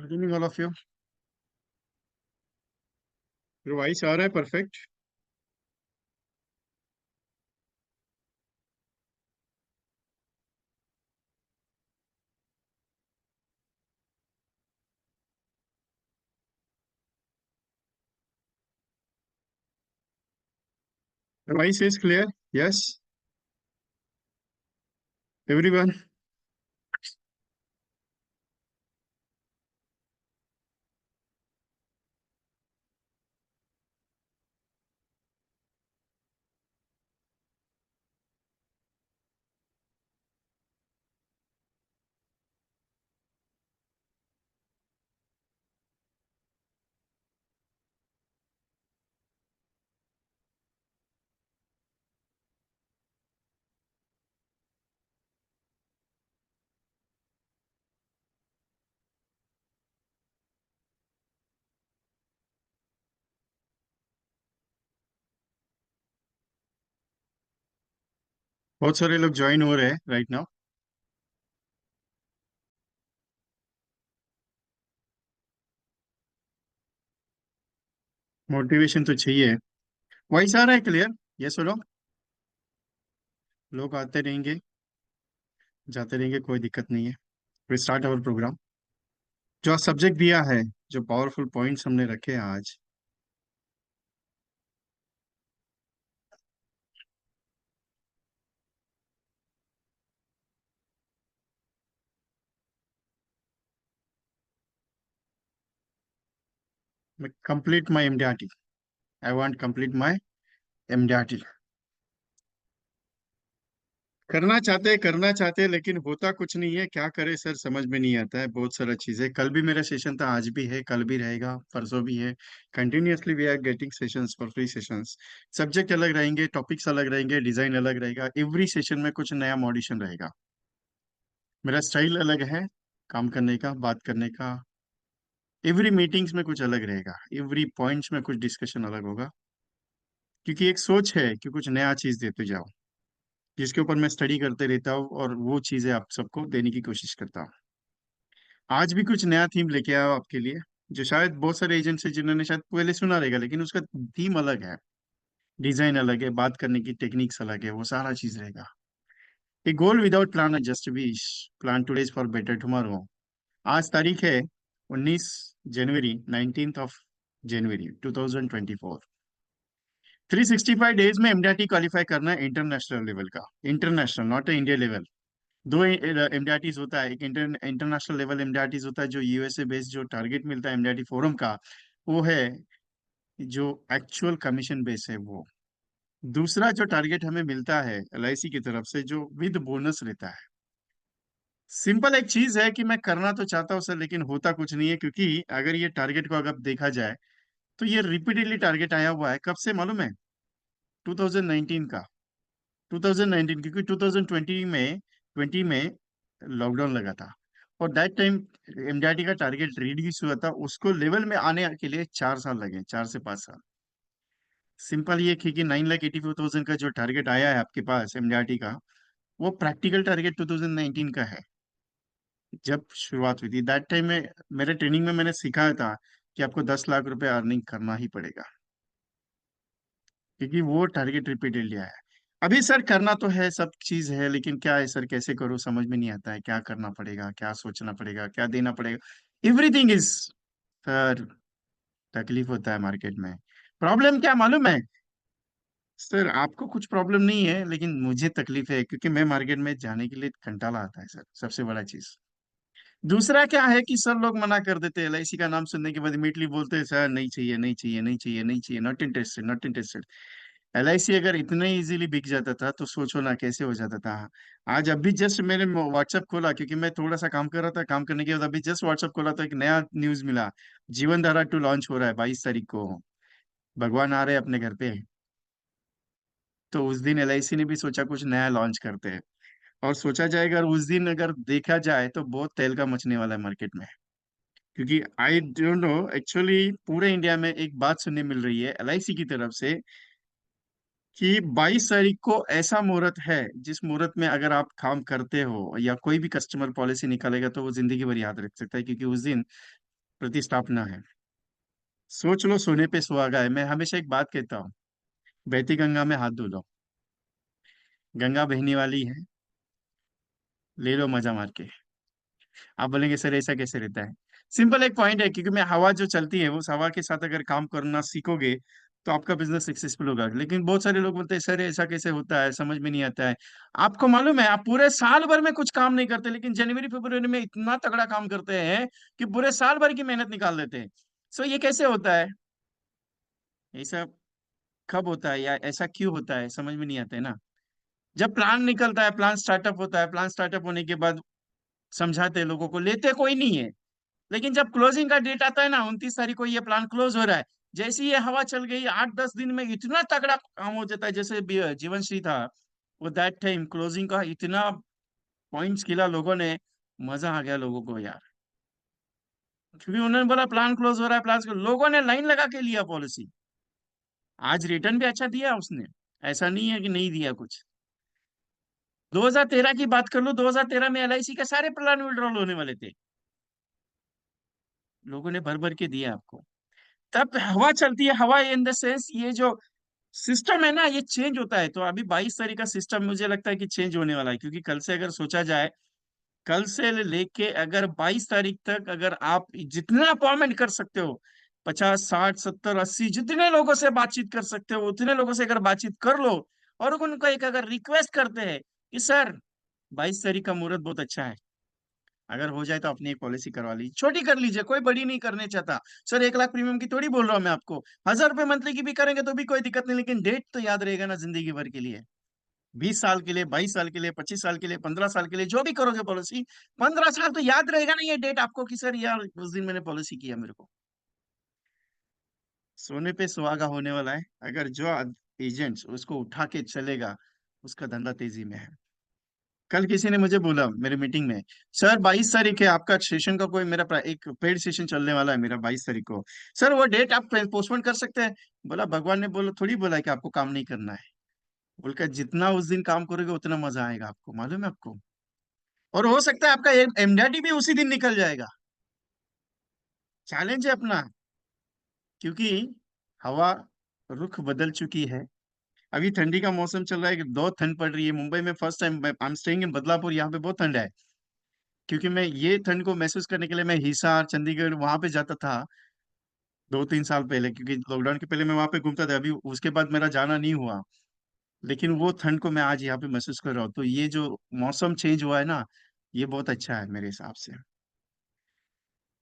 Good evening all of you. your voice आ रहा है perfect. your voice is clear. Yes everyone. बहुत सारे लोग ज्वाइन हो रहे हैं राइट नाउ। मोटिवेशन तो चाहिए। वॉइस आ रहा है क्लियर। यस बोलो। लोग आते रहेंगे, जाते रहेंगे, कोई दिक्कत नहीं है। We start our program. जो सब्जेक्ट दिया है, जो पावरफुल पॉइंट्स हमने रखे हैं आज। Complete my MDRT. I want complete my MDRT. करना चाहते हैं, लेकिन होता कुछ नहीं है। क्या करे सर, समझ में नहीं आता है। बहुत सारा चीजें, कल भी मेरा सेशन था, आज भी है, कल भी रहेगा, परसों भी है। Continuously we are getting sessions for free sessions. Subject अलग रहेंगे, टॉपिक्स अलग रहेंगे, डिजाइन अलग रहेगा, एवरी सेशन में कुछ नया मॉडिशन रहेगा। मेरा स्टाइल अलग है काम करने का, बात करने का। एवरी मीटिंग्स में कुछ अलग रहेगा, एवरी पॉइंट्स में कुछ डिस्कशन अलग होगा। क्योंकि एक सोच है कि कुछ नया चीज देते जाओ, जिसके ऊपर मैं स्टडी करते रहता हूँ और वो चीजें आप सबको देने की कोशिश करता हूँ। आज भी कुछ नया थीम लेके आया हूं आपके लिए, जो शायद बहुत सारे एजेंट्स हैं जिन्होंने शायद पहले सुना रहेगा, लेकिन उसका थीम अलग है, डिजाइन अलग है, बात करने की टेक्निक्स अलग है, वो सारा चीज रहेगा। ए गोल विदाउट प्लान है just wish, plan today's for better tomorrow. आज तारीख है 19 जनवरी, 19 जनवरी 2024। 365 डेज में एमडीआरटी क्वालिफाई करना है इंटरनेशनल लेवल का। International, not India level. दो एमडीआरटीज होता है, एक इंटरनेशनल लेवल एमडीआरटीज होता है जो यूएसए बेस्ड, जो टारगेट मिलता है एमडीआरटी फोरम का, वो है जो एक्चुअल कमीशन बेस है वो। दूसरा जो टारगेट हमें मिलता है एलआईसी की तरफ से, जो विद बोनस रहता है। सिंपल एक चीज है कि मैं करना तो चाहता हूँ सर, लेकिन होता कुछ नहीं है। क्योंकि अगर ये टारगेट को अगर देखा जाए, तो ये रिपीटेडली टारगेट आया हुआ है, कब से मालूम है? 2019 का। 2019, क्योंकि 2020 में लॉकडाउन लगा था, और दैट टाइम एमडीआरटी का टारगेट रिड्यूस हुआ था। उसको लेवल में आने के लिए 4 साल लगे, 4 से 5 साल। सिंपल ये कि 9,84,000 का जो टारगेट आया है आपके पास एमडीआरटी का, वो प्रैक्टिकल टारगेट 2019 का है। जब शुरुआत हुई थी दैट टाइम में, मेरे ट्रेनिंग में मैंने सिखाया था कि आपको 10 लाख रुपए अर्निंग करना ही पड़ेगा, क्योंकि वो टारगेट रिपीटेड लिया है। अभी सर करना तो है, सब चीज है, लेकिन क्या है सर, कैसे करूँ समझ में नहीं आता है। क्या करना पड़ेगा, क्या सोचना पड़ेगा, क्या देना पड़ेगा। एवरीथिंग इज, सर, तकलीफ होता है मार्केट में। प्रॉब्लम क्या मालूम है? सर आपको कुछ प्रॉब्लम नहीं है, लेकिन मुझे तकलीफ है, क्योंकि मैं मार्केट में जाने के लिए कंटाला आता है सर, सबसे बड़ा चीज। दूसरा क्या है कि सब लोग मना कर देते हैं, एलआईसी का नाम सुनने के बाद इमीडिएटली बोलते हैं सर नहीं चाहिए, नहीं चाहिए, नहीं चाहिए, नहीं चाहिए, not interested, not interested. LIC अगर इतने इजीली बिक जाता था तो सोचो ना कैसे हो जाता था। आज अभी जस्ट मैंने व्हाट्सएप खोला, क्योंकि मैं थोड़ा सा काम कर रहा था, काम करने के बाद अभी जस्ट व्हाट्सएप खोला तो एक नया न्यूज मिला। जीवन धारा 2 लॉन्च हो रहा है 22 तारीख को। भगवान आ रहे हैं अपने घर पे। तो उस दिन एलआईसी ने भी सोचा कुछ नया लॉन्च करते हैं। और सोचा जाए, अगर उस दिन अगर देखा जाए तो बहुत तेल का मचने वाला है मार्केट में। क्योंकि आई डोंट नो, एक्चुअली पूरे इंडिया में एक बात सुनने मिल रही है एलआईसी की तरफ से, कि 22 तारीख को ऐसा मुहूर्त है, जिस मुहूर्त में अगर आप काम करते हो या कोई भी कस्टमर पॉलिसी निकालेगा तो वो जिंदगी भर याद रख सकता है। क्योंकि उस दिन प्रतिस्थापना है। सोच लो, सोने पे सुहागा है। मैं हमेशा एक बात कहता हूँ, बहती गंगा में हाथ धो लो। गंगा बहने वाली है, ले लो मजा मार के। आप बोलेंगे सर ऐसा कैसे रहता है? सिंपल एक पॉइंट है, क्योंकि मैं हवा जो चलती है उस हवा के साथ अगर काम करना सीखोगे तो आपका बिजनेस सक्सेसफुल होगा। लेकिन बहुत सारे लोग बोलते हैं सर ऐसा कैसे होता है, समझ में नहीं आता है। आपको मालूम है, आप पूरे साल भर में कुछ काम नहीं करते, लेकिन जनवरी फरवरी में इतना तगड़ा काम करते हैं कि पूरे साल भर की मेहनत निकाल देते हैं। सो ये कैसे होता है? ऐसा कब होता है या ऐसा क्यों होता है, समझ में नहीं आता है ना। जब प्लान निकलता है, प्लान स्टार्टअप होता है, प्लान स्टार्टअप होने के बाद समझाते हैं लोगों को, लेते कोई नहीं है। लेकिन जब क्लोजिंग का डेट आता है ना, 29 तारीख को ये प्लान क्लोज हो रहा है, जैसे ही ये हवा चल गई 8-10 दिन में इतना तगड़ा काम हो जाता है। जैसे जीवन श्री था, वो दैट टाइम क्लोजिंग का इतना पॉइंट्स खेला लोगों ने, मजा आ गया लोगों को यार। क्योंकि उन्होंने बोला प्लान क्लोज हो रहा है, प्लान, लोगों ने लाइन लगा के लिया पॉलिसी। आज रिटर्न भी अच्छा दिया उसने, ऐसा नहीं है कि नहीं दिया कुछ। 2013 की बात कर लो, 2013 में एलआईसी के सारे प्लान विड्रॉल होने वाले थे, लोगों ने भर भर के दिया आपको। तब हवा चलती है, हवा इन द सेंस ये जो सिस्टम है ना, ये चेंज होता है। तो अभी 22 तारीख का सिस्टम मुझे लगता है कि चेंज होने वाला है, क्योंकि कल से अगर सोचा जाए, कल से लेके अगर 22 तारीख तक अगर आप जितना अपॉइंटमेंट कर सकते हो, 50 60 70 80 जितने लोगों से बातचीत कर सकते हो उतने लोगों से अगर बातचीत कर लो, और उनको एक अगर रिक्वेस्ट करते हैं कि सर 22 तारीख का मुहूर्त बहुत अच्छा है, अगर हो जाए तो अपनी एक पॉलिसी करवा लीजिए, छोटी कर लीजिए, कोई बड़ी नहीं करने चाहता। सर 1 लाख प्रीमियम की थोड़ी बोल रहा हूँ मैं आपको, 1000 रुपए मंथली की भी करेंगे तो भी कोई दिक्कत नहीं, लेकिन डेट तो याद रहेगा ना जिंदगी भर के लिए। 20 साल के लिए, 22 साल के लिए, 25 साल के लिए, 15 साल के लिए, जो भी करोगे पॉलिसी, 15 साल तो याद रहेगा ना ये डेट आपको, कि सर यार उस दिन मैंने पॉलिसी किया मेरे को। सोने पे सुहागा होने वाला है। अगर जो एजेंट्स उसको उठा के चलेगा, उसका धंधा तेजी में है। कल किसी ने मुझे बोला मेरे मीटिंग में, सर 22 तारीख है आपका सेशन का, कोई मेरा एक पेड सेशन चलने वाला है मेरा 22 तारीख को, सर वो डेट आप पोस्टपोन कर सकते हैं? बोला भगवान ने बोला थोड़ी बोला है कि आपको काम नहीं करना है। बोल जितना उस दिन काम करोगे उतना मजा आएगा आपको, मालूम है आपको। और हो सकता है आपका एमडीआरटी भी उसी दिन निकल जाएगा। चैलेंज है अपना, क्योंकि हवा रुख बदल चुकी है। अभी ठंडी का मौसम चल रहा है कि बहुत ठंड पड़ रही है मुंबई में। First time I am staying in Badlapur, यहाँ पे बहुत ठंड है। क्योंकि मैं ये ठंड को महसूस करने के लिए मैं हिसार चंडीगढ़ वहां पे जाता था 2-3 साल पहले, क्योंकि लॉकडाउन के पहले मैं वहां पे घूमता था, अभी उसके बाद मेरा जाना नहीं हुआ। लेकिन वो ठंड को मैं आज यहाँ पे महसूस कर रहा हूँ। तो ये जो मौसम चेंज हुआ है ना, ये बहुत अच्छा है मेरे हिसाब से।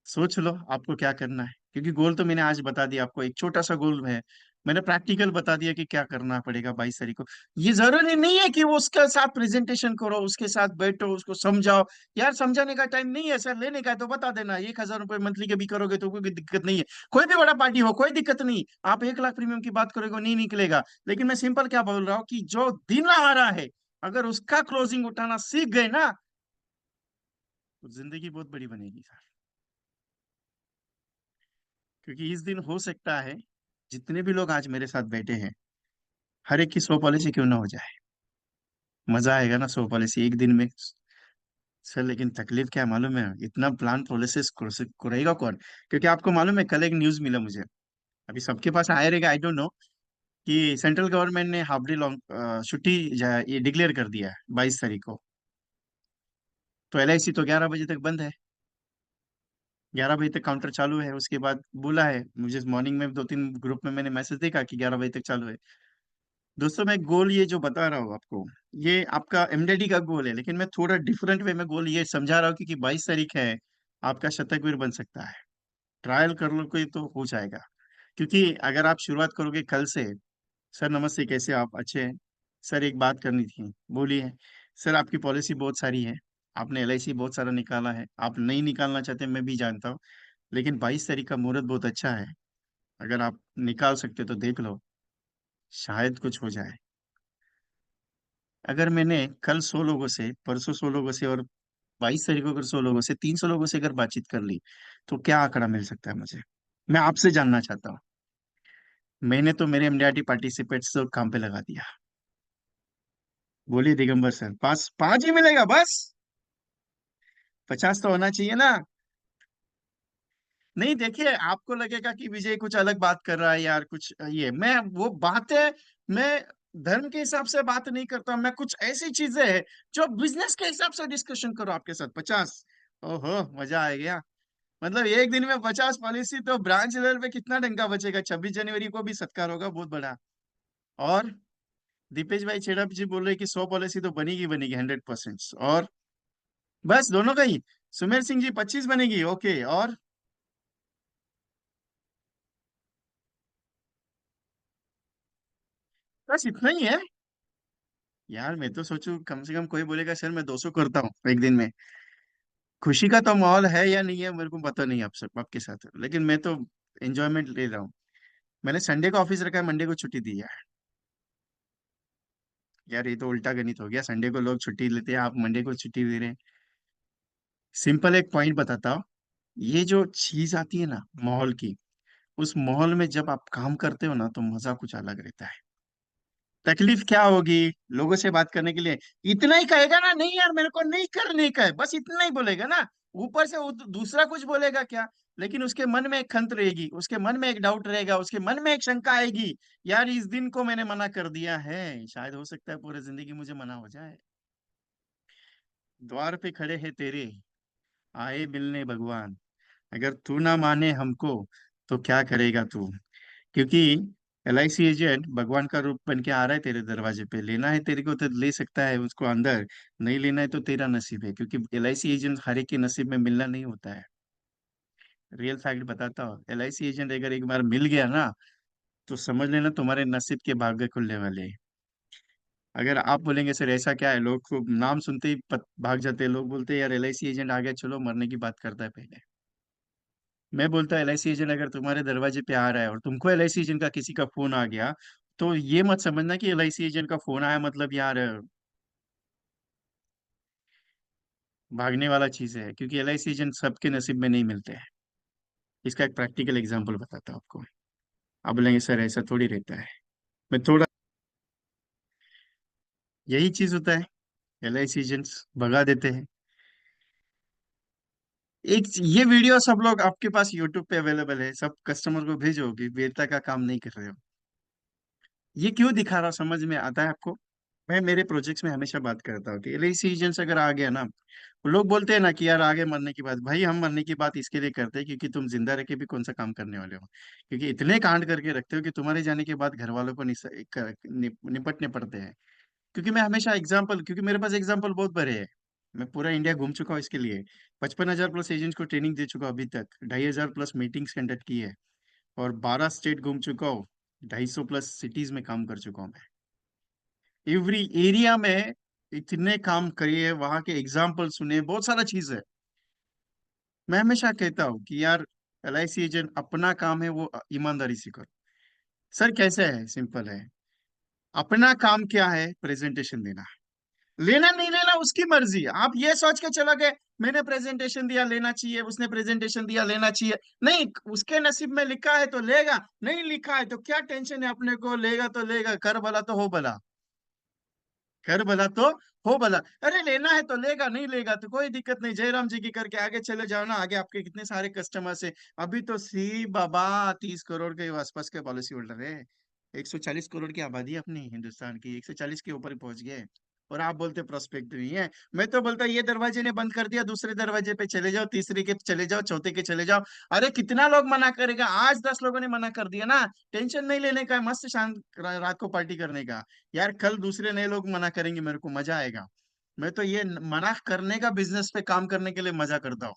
सोच लो आपको क्या करना है, क्योंकि गोल तो मैंने आज बता दिया आपको, एक छोटा सा गोल है। मैंने प्रैक्टिकल बता दिया कि क्या करना पड़ेगा 22 तारीख को। ये जरूरी नहीं है कि वो उसके साथ प्रेजेंटेशन करो, उसके साथ बैठो, उसको समझाओ। यार समझाने का टाइम नहीं है सर, लेने का है तो बता देना, 1,000 रुपए मंथली के भी करोगे तो कोई दिक्कत नहीं है। कोई भी बड़ा पार्टी हो कोई दिक्कत नहीं, आप 1 लाख प्रीमियम की बात करोगे नहीं निकलेगा। लेकिन मैं सिंपल क्या बोल रहा हूँ कि जो दिन आ रहा है, अगर उसका क्लोजिंग उठाना सीख गए ना, तो जिंदगी बहुत बड़ी बनेगी सर। क्योंकि इस दिन हो सकता है जितने भी लोग आज मेरे साथ बैठे हैं, हर एक की 100 पॉलिसी क्यों ना हो जाए। मजा आएगा ना 100 पॉलिसी एक दिन में। सर लेकिन तकलीफ क्या है मालूम है, इतना प्लान पॉलिसिस करेगा कौन? क्योंकि आपको मालूम है, कल एक न्यूज मिला मुझे, अभी सबके पास आया रहेगा, आई डोंट नो, कि सेंट्रल गवर्नमेंट ने हाफ डे लॉन्ग छुट्टी ये डिक्लेयर कर दिया है 22 तारीख को। तो एलआईसी तो 11 बजे तक बंद है। 11 बजे तक काउंटर चालू है, उसके बाद बोला है मुझे मॉर्निंग में 2-3 ग्रुप में मैंने मैसेज देखा कि 11 बजे तक चालू है। दोस्तों मैं गोल ये जो बता रहा हूँ आपको, ये आपका एमडीडी का गोल है, लेकिन मैं थोड़ा डिफरेंट वे में गोल ये समझा रहा हूँ, क्योंकि 22 तारीख है, आपका शतकवीर बन सकता है। ट्रायल कर लो कोई तो हो जाएगा। क्योंकि अगर आप शुरुआत करोगे कल से, सर नमस्ते कैसे आप, अच्छे हैं सर, एक बात करनी थी, बोलिए। सर आपकी पॉलिसी बहुत सारी है, आपने एलआईसी बहुत सारा निकाला है, आप नहीं निकालना चाहते मैं भी जानता हूँ, लेकिन 22 तारीख का मुहूर्त बहुत अच्छा है, अगर आप निकाल सकते हो तो देख लो, शायद कुछ हो जाए। अगर मैंने कल 100 लोगों से, परसों 100 लोगों से, और 22 तारीख को अगर 100 लोगों से, 300 लोगों से अगर बातचीत कर ली, तो क्या आंकड़ा मिल सकता है मुझे? मैं आपसे जानना चाहता हूँ। मैंने तो मेरे एमडीआरटी पार्टिसिपेट्स तो काम पे लगा दिया। बोलिए दिगंबर सर, 5 5 ही मिलेगा बस? 50 तो होना चाहिए ना। नहीं देखिए, आपको लगेगा कि विजय कुछ अलग बात कर रहा है यार, कुछ ये मैं वो बात है। मैं धर्म के हिसाब से बात नहीं करता, मैं कुछ ऐसी चीजें हैं जो बिजनेस के हिसाब से डिस्कशन करो आपके साथ 50। ओहो मजा आ गया। मतलब एक दिन में 50 पॉलिसी, तो ब्रांच लेवल पे कितना डंका बचेगा। 26 जनवरी को भी सत्कार होगा बहुत बड़ा। और दीपेश भाई छेड़प जी बोल रहे कि 100 पॉलिसी तो बनेगी बनेगी 100%। और बस दोनों का ही। सुमेर सिंह जी 25 बनेगी, ओके। और बस इतना ही है। यार मैं तो सोचू कम से कम कोई बोलेगा सर मैं 200 करता हूँ एक दिन में। खुशी का तो माहौल है या नहीं है मेरे को पता नहीं, आप सब आपके साथ, लेकिन मैं तो एंजॉयमेंट ले रहा हूँ। मैंने संडे को ऑफिस रखा है, मंडे को छुट्टी दी है। यार ये तो उल्टा गणित हो गया, संडे को लोग छुट्टी लेते हैं, आप मंडे को छुट्टी दे रहे हैं। सिंपल एक पॉइंट बताता हूँ। ये जो चीज आती है ना माहौल की, उस माहौल में जब आप काम करते हो ना तो मजा कुछ अलग रहता है। तकलीफ क्या होगी लोगों से बात करने के लिए? इतना ही कहेगा ना, नहीं यार मेरे को नहीं करने का है, बस इतना ही बोलेगा ना। ऊपर से वो दूसरा कुछ बोलेगा क्या? लेकिन उसके मन में एक खंत रहेगी, उसके मन में एक डाउट रहेगा, उसके मन में एक शंका आएगी। यार इस दिन को मैंने मना कर दिया है, शायद हो सकता है पूरी जिंदगी मुझे मना हो जाए। द्वार पे खड़े हैं तेरे, आए मिलने भगवान। अगर तू ना माने हमको तो क्या करेगा तू? क्योंकि LIC एजेंट भगवान का रूप बन के आ रहा है तेरे दरवाजे पे। लेना है तेरे को तो ले सकता है उसको अंदर, नहीं लेना है तो तेरा नसीब है। क्योंकि LIC एजेंट हर एक के नसीब में मिलना नहीं होता है। रियल फैक्ट बताता हूँ, LIC एजेंट अगर एक बार मिल गया ना तो समझ लेना तुम्हारे नसीब के भाग्य खुलने वाले हैं। अगर आप बोलेंगे सर ऐसा क्या है, लोग को नाम सुनते ही भाग जाते हैं। लोग बोलते हैं यार LIC एजेंट आ गया, चलो मरने की बात करता है पहले। मैं बोलता हूँ LIC एजेंट अगर तुम्हारे दरवाजे पे आ रहा है और तुमको LIC एजेंट का किसी का फोन आ गया, तो ये मत समझना कि LIC एजेंट का फोन आया मतलब यार भागने वाला चीज है। क्योंकि LIC एजेंट सबके नसीब में नहीं मिलते हैं। इसका एक प्रैक्टिकल एग्जांपल बताता हूँ आपको। आप बोलेंगे सर ऐसा थोड़ी रहता है। मैं थोड़ा, यही चीज होता है, LIC एजेंट्स भगा देते हैं। ये वीडियो सब लोग आपके पास यूट्यूब पे अवेलेबल है, सब कस्टमर को भेजो कि वेता का काम नहीं कर रहे हो। ये क्यों दिखा रहा, समझ में आता है आपको? मैं मेरे प्रोजेक्ट्स में हमेशा बात करता हूँ कि LIC एजेंट्स अगर आ गया ना, लोग बोलते हैं ना कि यार आगे मरने की बात, भाई हम मरने की बात इसके लिए करते हैं क्योंकि तुम जिंदा रह के भी कौन सा काम करने वाले हो। क्योंकि इतने कांड करके रखते हो कि तुम्हारे जाने के बाद घर वालों को निपटने पड़ते हैं। क्योंकि मैं हमेशा एग्जाम्पल, क्योंकि मेरे पास एग्जाम्पल बहुत बड़े हैं। मैं पूरा इंडिया घूम चुका हूँ इसके लिए। 55,000 प्लस एजेंट्स को ट्रेनिंग दे चुका हूँ अभी तक, 2,500 प्लस मीटिंग्स कंडक्ट की है। और 12 स्टेट घूम चुका हूँ, 250 प्लस सिटीज में काम कर चुका हूँ मैं। एवरी एरिया में इतने काम करिए, वहां के एग्जाम्पल सुने, बहुत सारा चीज है। मैं हमेशा कहता हूँ कि यार LIC एजेंट अपना काम है वो ईमानदारी से करो। सर कैसे है, सिंपल है। अपना काम क्या है, प्रेजेंटेशन देना। लेना नहीं लेना उसकी मर्जी। आप ये सोच के चला गए मैंने प्रेजेंटेशन दिया लेना चाहिए, उसने प्रेजेंटेशन दिया लेना चाहिए। नहीं, उसके नसीब में लिखा है तो लेगा, नहीं लिखा है तो क्या टेंशन है अपने को, लेगा तो लेगा, कर भला तो हो भला। कर भला तो हो भला। अरे लेना है तो लेगा, नहीं लेगा तो कोई दिक्कत नहीं, जयराम जी की करके आगे चले जाओ ना। आगे आपके कितने सारे कस्टमर्स है। अभी तो सी बाबा 30 करोड़ के आसपास के पॉलिसी होल्डर है। 140 करोड़ की आबादी है अपनी हिंदुस्तान की, 140 के ऊपर पहुंच गए। और आप बोलते प्रोस्पेक्ट नहीं है। मैं तो बोलता ये दरवाजे ने बंद कर दिया, दूसरे दरवाजे पे चले जाओ, तीसरे के चले जाओ, चौथे के चले जाओ। अरे कितना लोग मना करेगा, आज 10 लोगों ने मना कर दिया ना। टेंशन नहीं लेने का, मस्त शांत रात को पार्टी करने का। यार कल दूसरे नए लोग मना करेंगे, मेरे को मजा आएगा। मैं तो ये मना करने का बिजनेस पे काम करने के लिए मजा करता हूँ।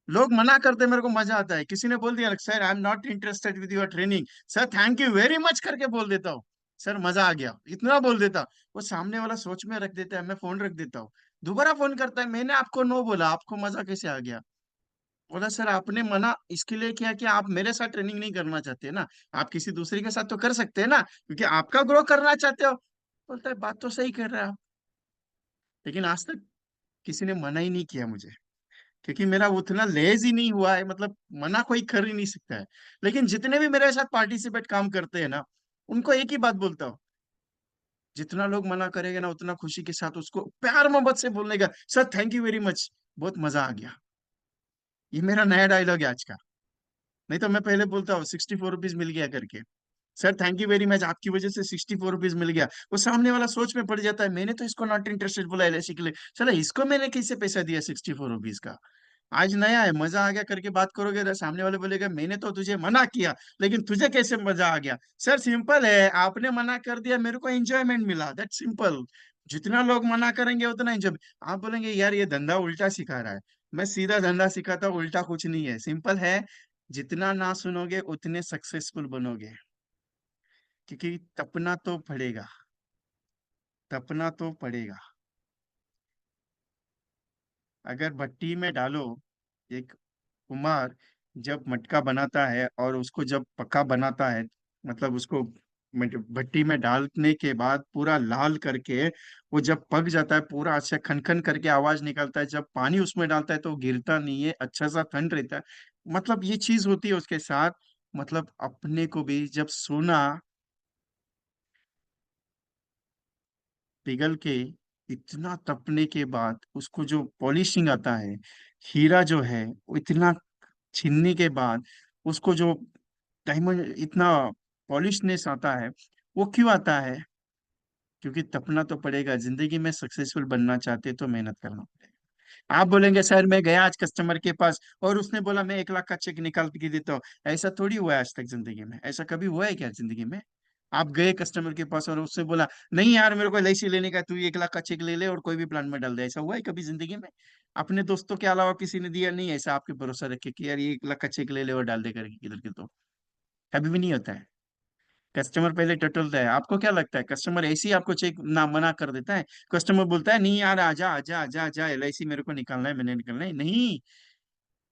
लोग मना करते मेरे को मजा आता है। किसी ने बोल दिया sir I am not interested with your training, sir thank you very much करके बोल देता हूँ। सर मजा आ गया, इतना बोल देता। वो सामने वाला सोच में रख देता है, मैं फोन रख देता हूँ। दोबारा फोन करता है, मैंने आपको नो बोला, आपको मजा कैसे आ गया? बोला सर आपने मना इसके लिए किया कि आप मेरे साथ ट्रेनिंग नहीं करना चाहते ना, आप किसी दूसरे के साथ तो कर सकते हैं ना, क्योंकि आपका ग्रो करना चाहते हो। बोलता है बात तो सही कर रहे हैं आप। लेकिन आज तक किसी ने मना ही नहीं किया मुझे, क्योंकि मेरा उतना लेज ही नहीं हुआ है। मतलब मना कोई कर ही नहीं सकता है। लेकिन जितने भी मेरे साथ पार्टिसिपेट काम करते हैं ना, उनको एक ही बात बोलता हूँ, जितना लोग मना करेगा ना उतना खुशी के साथ उसको प्यार मोहब्बत से बोलने का, sir thank you very much, बहुत मजा आ गया। ये मेरा नया डायलॉग है आज का। नहीं तो मैं पहले बोलता हूँ 64 रुपीज मिल गया करके, sir thank you very much, आपकी वजह से 64 रुपीज मिल गया। वो सामने वाला सोच में पड़ जाता है, मैंने तो इसको नॉट इंटरेस्टेड बोला एलआईसी के लिए, चलो इसको मैंने कैसे पैसा दिया 64 रुपीज का। आज नया है, मजा आ गया करके बात करोगे तो सामने वाले बोलेगा मैंने तो तुझे मना किया, लेकिन तुझे कैसे मजा आ गया। सर सिंपल है, आपने मना कर दिया, मेरे को एंजॉयमेंट मिला, दैट सिंपल। जितना लोग मना करेंगे उतना एंजॉय। आप बोलेंगे यार ये धंधा उल्टा सिखा रहा है, मैं सीधा धंधा सिखाता हूँ, उल्टा कुछ नहीं है, सिंपल है। जितना ना सुनोगे उतने सक्सेसफुल बनोगे, क्योंकि तपना तो पड़ेगा, तपना तो पड़ेगा। अगर भट्टी में डालो, एक कुम्हार जब मटका बनाता है और उसको जब पक्का बनाता है, मतलब उसको भट्टी में डालने के बाद पूरा लाल करके, वो जब पक जाता है पूरा अच्छा खनखन करके आवाज निकलता है, जब पानी उसमें डालता है तो वो गिरता नहीं है, अच्छा सा ठंड रहता है। मतलब ये चीज होती है उसके साथ। मतलब अपने को भी जब सोना पिघल के इतना तपने के बाद उसको जो पॉलिशिंग आता है, हीरा जो है वो इतना छीनने के बाद उसको जो डायमंड इतना पॉलिशनेस आता है, वो क्यों आता है? क्योंकि तपना तो पड़ेगा, जिंदगी में सक्सेसफुल बनना चाहते तो मेहनत करना पड़ेगा। आप बोलेंगे सर मैं गया आज कस्टमर के पास और उसने बोला मैं 1 लाख का चेक निकाल के देता हूँ, ऐसा थोड़ी हुआ है आज तक जिंदगी में, ऐसा कभी हुआ है क्या जिंदगी में? आप गए कस्टमर के पास और उससे बोला नहीं यार मेरे को एलआईसी लेने का है, तू 1 लाख का चेक ले ले और कोई भी प्लान में डाल दे, ऐसा हुआ है कभी जिंदगी में? अपने दोस्तों के अलावा किसी ने दिया नहीं ऐसा आपके भरोसा रख के कि यार ये 1 लाख का चेक ले ले और डाल दे करके किधर के, तो कभी भी नहीं होता है। कस्टमर पहले टटोलता है, आपको क्या लगता है कस्टमर ऐसे ही आपको चेक ना मना कर देता है? कस्टमर बोलता है नहीं यार आजा आजा आजा आजा एलआईसी मेरे को निकालना है, मैंने निकालना है नहीं।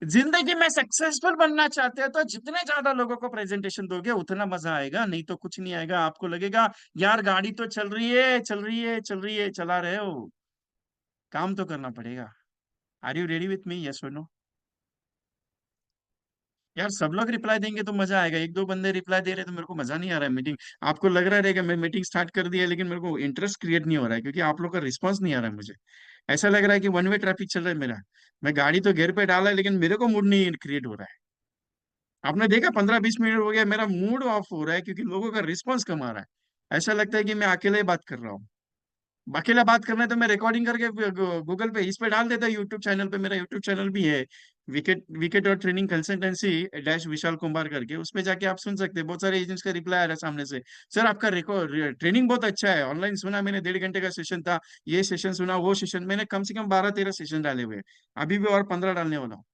जिंदगी में सक्सेसफुल बनना चाहते हो तो जितने ज्यादा लोगों को प्रेजेंटेशन दोगे उतना मजा आएगा, नहीं तो कुछ नहीं आएगा। आपको लगेगा यार गाड़ी तो चल रही है चल रही है चल रही है, चला रहे हो, काम तो करना पड़ेगा। Are you ready with me, yes और नो? यार सब लोग रिप्लाई देंगे तो मजा आएगा, एक दो बंदे रिप्लाई दे रहे तो मेरे को मजा नहीं आ रहा है। मीटिंग आपको लग रहा रहेगा मैं मीटिंग स्टार्ट कर दिया है, लेकिन मेरे को इंटरेस्ट क्रिएट नहीं हो रहा है क्योंकि आप लोग का रिस्पांस नहीं आ रहा है मुझे। ऐसा लग रहा है कि वन वे ट्रैफिक चल रहा है मेरा। मैं गाड़ी तो गेयर पे डाला है लेकिन मेरे को मूड नहीं क्रिएट हो रहा है। आपने देखा 15-20 मिनट हो गया मेरा मूड ऑफ हो रहा है क्योंकि लोगों का रिस्पांस कम आ रहा है। ऐसा लगता है कि मैं अकेले ही बात कर रहा हूँ। अकेला बात करना है तो मैं रिकॉर्डिंग करके गूगल पे इस पे डाल देता, यूट्यूब चैनल पे, मेरा यूट्यूब चैनल भी है, विकेट विकेट और training consultancy dash Vishal Kumar करके, उस पे जाके आप सुन सकते हैं। बहुत सारे एजेंट्स का रिप्लाई आ रहा है सामने से, सर आपका रिकॉर्ड ट्रेनिंग बहुत अच्छा है, ऑनलाइन सुना मैंने, 1.5 घंटे का सेशन था, ये सेशन सुना वो सेशन, मैंने कम से कम 12-13 सेशन डाले हुए हैं, अभी भी और 15 डालने वाला हूँ।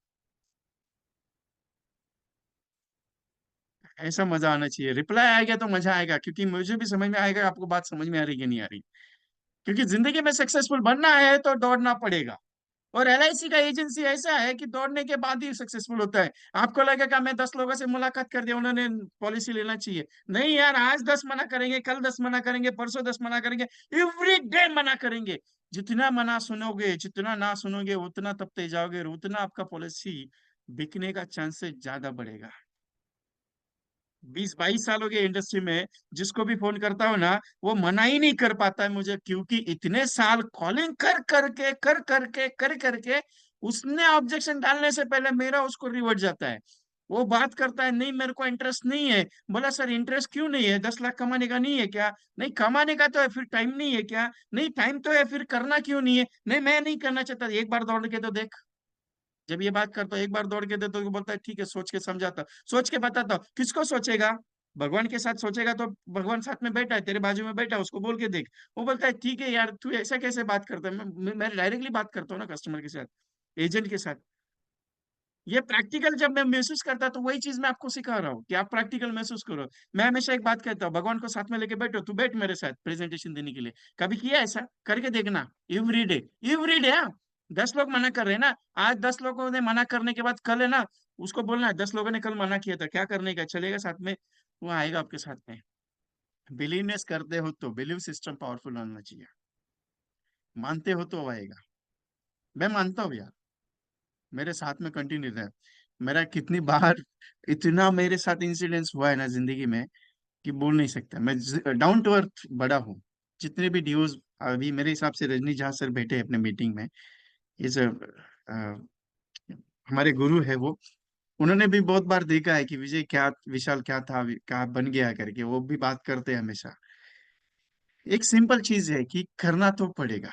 ऐसा मजा आना चाहिए, रिप्लाई आएगा तो मजा आएगा क्योंकि मुझे भी समझ में आएगा आपको बात समझ में आ रही है कि नहीं आ रही। क्योंकि जिंदगी में सक्सेसफुल बनना है तो दौड़ना पड़ेगा। और एलआईसी का एजेंसी ऐसा है कि दौड़ने के बाद ही सक्सेसफुल होता है। आपको लगेगा मैं 10 लोगों से मुलाकात कर दिया उन्होंने पॉलिसी लेना चाहिए, नहीं यार, आज 10 मना करेंगे, कल 10 मना करेंगे, परसों 10 मना करेंगे, एवरी डे मना करेंगे। जितना मना सुनोगे, जितना ना सुनोगे, उतना तपते जाओगे और उतना आपका पॉलिसी बिकने का चांसेस ज्यादा बढ़ेगा। 20-22 सालों के इंडस्ट्री में जिसको भी फोन करता हूँ ना, वो मना ही नहीं कर पाता है मुझे, क्योंकि इतने साल कॉलिंग कर करके उसने ऑब्जेक्शन डालने से पहले मेरा उसको रिवर्ट जाता है। वो बात करता है नहीं मेरे को इंटरेस्ट नहीं है। बोला सर इंटरेस्ट क्यों नहीं है, 10 लाख कमाने का नहीं है क्या? नहीं कमाने का तो है, फिर टाइम नहीं है क्या? नहीं टाइम तो है, फिर करना क्यों नहीं है? नहीं मैं नहीं करना चाहता, एक बार दौड़ के तो देख। जब ये बात करता हूँ एक बार दौड़ के दे तो बोलता है ठीक है सोच के समझाता हूँ, सोच के बताता हूँ। किसको सोचेगा? भगवान के साथ सोचेगा तो भगवान साथ में बैठा है, तेरे बाजू में बैठा है, उसको बोल के देख। वो बोलता है ठीक है यार तू ऐसा कैसे बात करता है, मैं डायरेक्टली बात करता हूँ ना कस्टमर के साथ, एजेंट के साथ। ये प्रैक्टिकल जब मैं महसूस करता तो वही चीज मैं आपको सिखा रहा हूँ कि आप प्रैक्टिकल महसूस करो। मैं हमेशा एक बात कहता हूँ, भगवान को साथ में लेके बैठो, तू बैठ मेरे साथ प्रेजेंटेशन देने के लिए। कभी किया ऐसा? करके देखना। Every day, every day. हाँ, 10 लोग मना कर रहे हैं ना, आज 10 लोगों ने मना करने के बाद कल है ना, उसको बोलना है 10 लोगों ने कल मना किया था, क्या करने का, चलेगा साथ में? वो आएगा आपके साथ में। बिलीवनेस करते हो तो बिलीव सिस्टम पावरफुल होना चाहिए, मानते हो तो वो आएगा। मैं मानता हूँ यार, मेरे साथ में कंटिन्यू रहे। मेरा कितनी बार इतना मेरे साथ इंसिडेंट्स हुआ है ना जिंदगी में कि बोल नहीं सकता। मैं डाउन टू अर्थ बड़ा हूँ। जितने भी डीओज अभी मेरे हिसाब से रजनी झा सर बैठे हैं अपने मीटिंग में, इज हमारे गुरु है वो। उन्होंने भी बहुत बार देखा है कि विजय क्या, विशाल क्या था, क्या बन गया करके, वो भी बात करते हैं हमेशा। एक सिंपल चीज है कि करना तो पड़ेगा।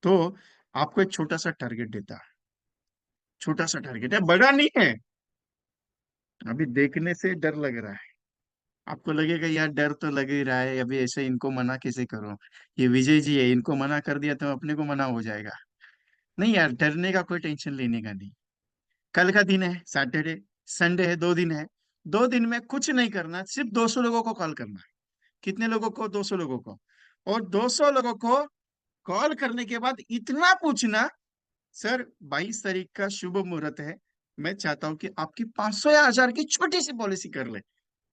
तो आपको एक छोटा सा टारगेट देता, छोटा सा टारगेट है, बड़ा नहीं है। अभी देखने से डर लग रहा है, आपको लगेगा यार डर तो लग ही रहा है, अभी ऐसे इनको मना कैसे करूं, ये विजय जी है, इनको मना कर दिया तो अपने को मना हो जाएगा। नहीं यार, डरने का कोई टेंशन लेने का नहीं। कल का दिन है सैटरडे, संडे है, 2 दिन है। 2 दिन में कुछ नहीं करना, सिर्फ 200 लोगों को कॉल करना है। कितने लोगों को? 200 लोगों को। और 200 लोगों को कॉल करने के बाद इतना पूछना, सर 22 तारीख का शुभ मुहूर्त है, मैं चाहता हूं कि आपकी 500 या 1000 की छोटी सी पॉलिसी कर ले,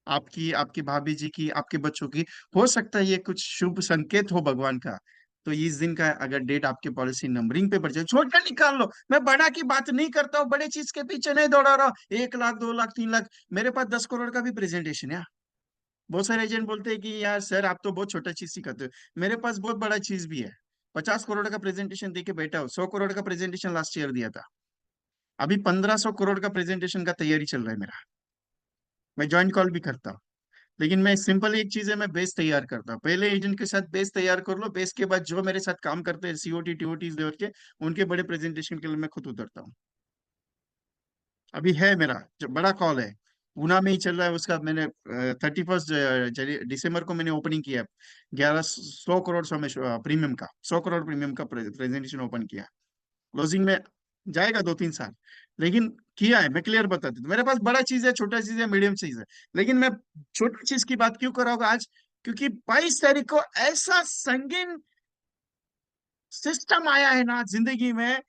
आपकी, आपकी भाभी जी की, आपके बच्चों की। हो सकता है ये कुछ शुभ संकेत हो भगवान का। तो इस दिन का अगर डेट आपकी पॉलिसी नंबरिंग पे पड़ जाए, छोटा निकाल लो। मैं बड़ा की बात नहीं करता हूँ, बड़े चीज के पीछे नहीं दौड़ा रहा हूँ। 1 लाख, 2 लाख, 3 लाख, मेरे पास 10 करोड़ का भी प्रेजेंटेशन है। बहुत सारे एजेंट बोलते हैं कि यार सर आप तो बहुत छोटा चीज सिखाते हो, मेरे पास बहुत बड़ा चीज भी है। 50 करोड़ का प्रेजेंटेशन देके बैठा हूँ, 100 करोड़ का प्रेजेंटेशन लास्ट ईयर दिया था। अभी 1500 करोड़ का प्रेजेंटेशन का तैयारी चल रहा है मेरा। मैं ज्वाइंट कॉल भी करता हूँ। लेकिन मैं सिंपल एक चीज है, मैं बेस तैयार करता हूँ। पहले एजेंट के साथ बेस तैयार कर लो, बेस के बाद जो मेरे साथ काम करते हैं सीओटी टीओटी लेवल के, उनके बड़े प्रेजेंटेशन के लिए मैं खुद उतरता हूँ। अभी है मेरा जो बड़ा कॉल है, पूना में ही चल रहा है उसका। मैंने 31 दिसंबर को मैंने ओपनिंग किया। 1100 करोड़ प्रीमियम का, 100 करोड़ प्रीमियम का प्रेजेंटेशन ओपन किया। क्लोजिंग में जाएगा 2-3 साल, लेकिन किया है। मैं क्लियर बता देता हूं। मेरे पास बड़ा चीज है, छोटा चीज है, मीडियम चीज है। लेकिन मैं छोटी चीज की बात क्यों कर रहा हूँ आज? क्योंकि 22 तारीख को ऐसा संगीन सिस्टम आया है ना जिंदगी में,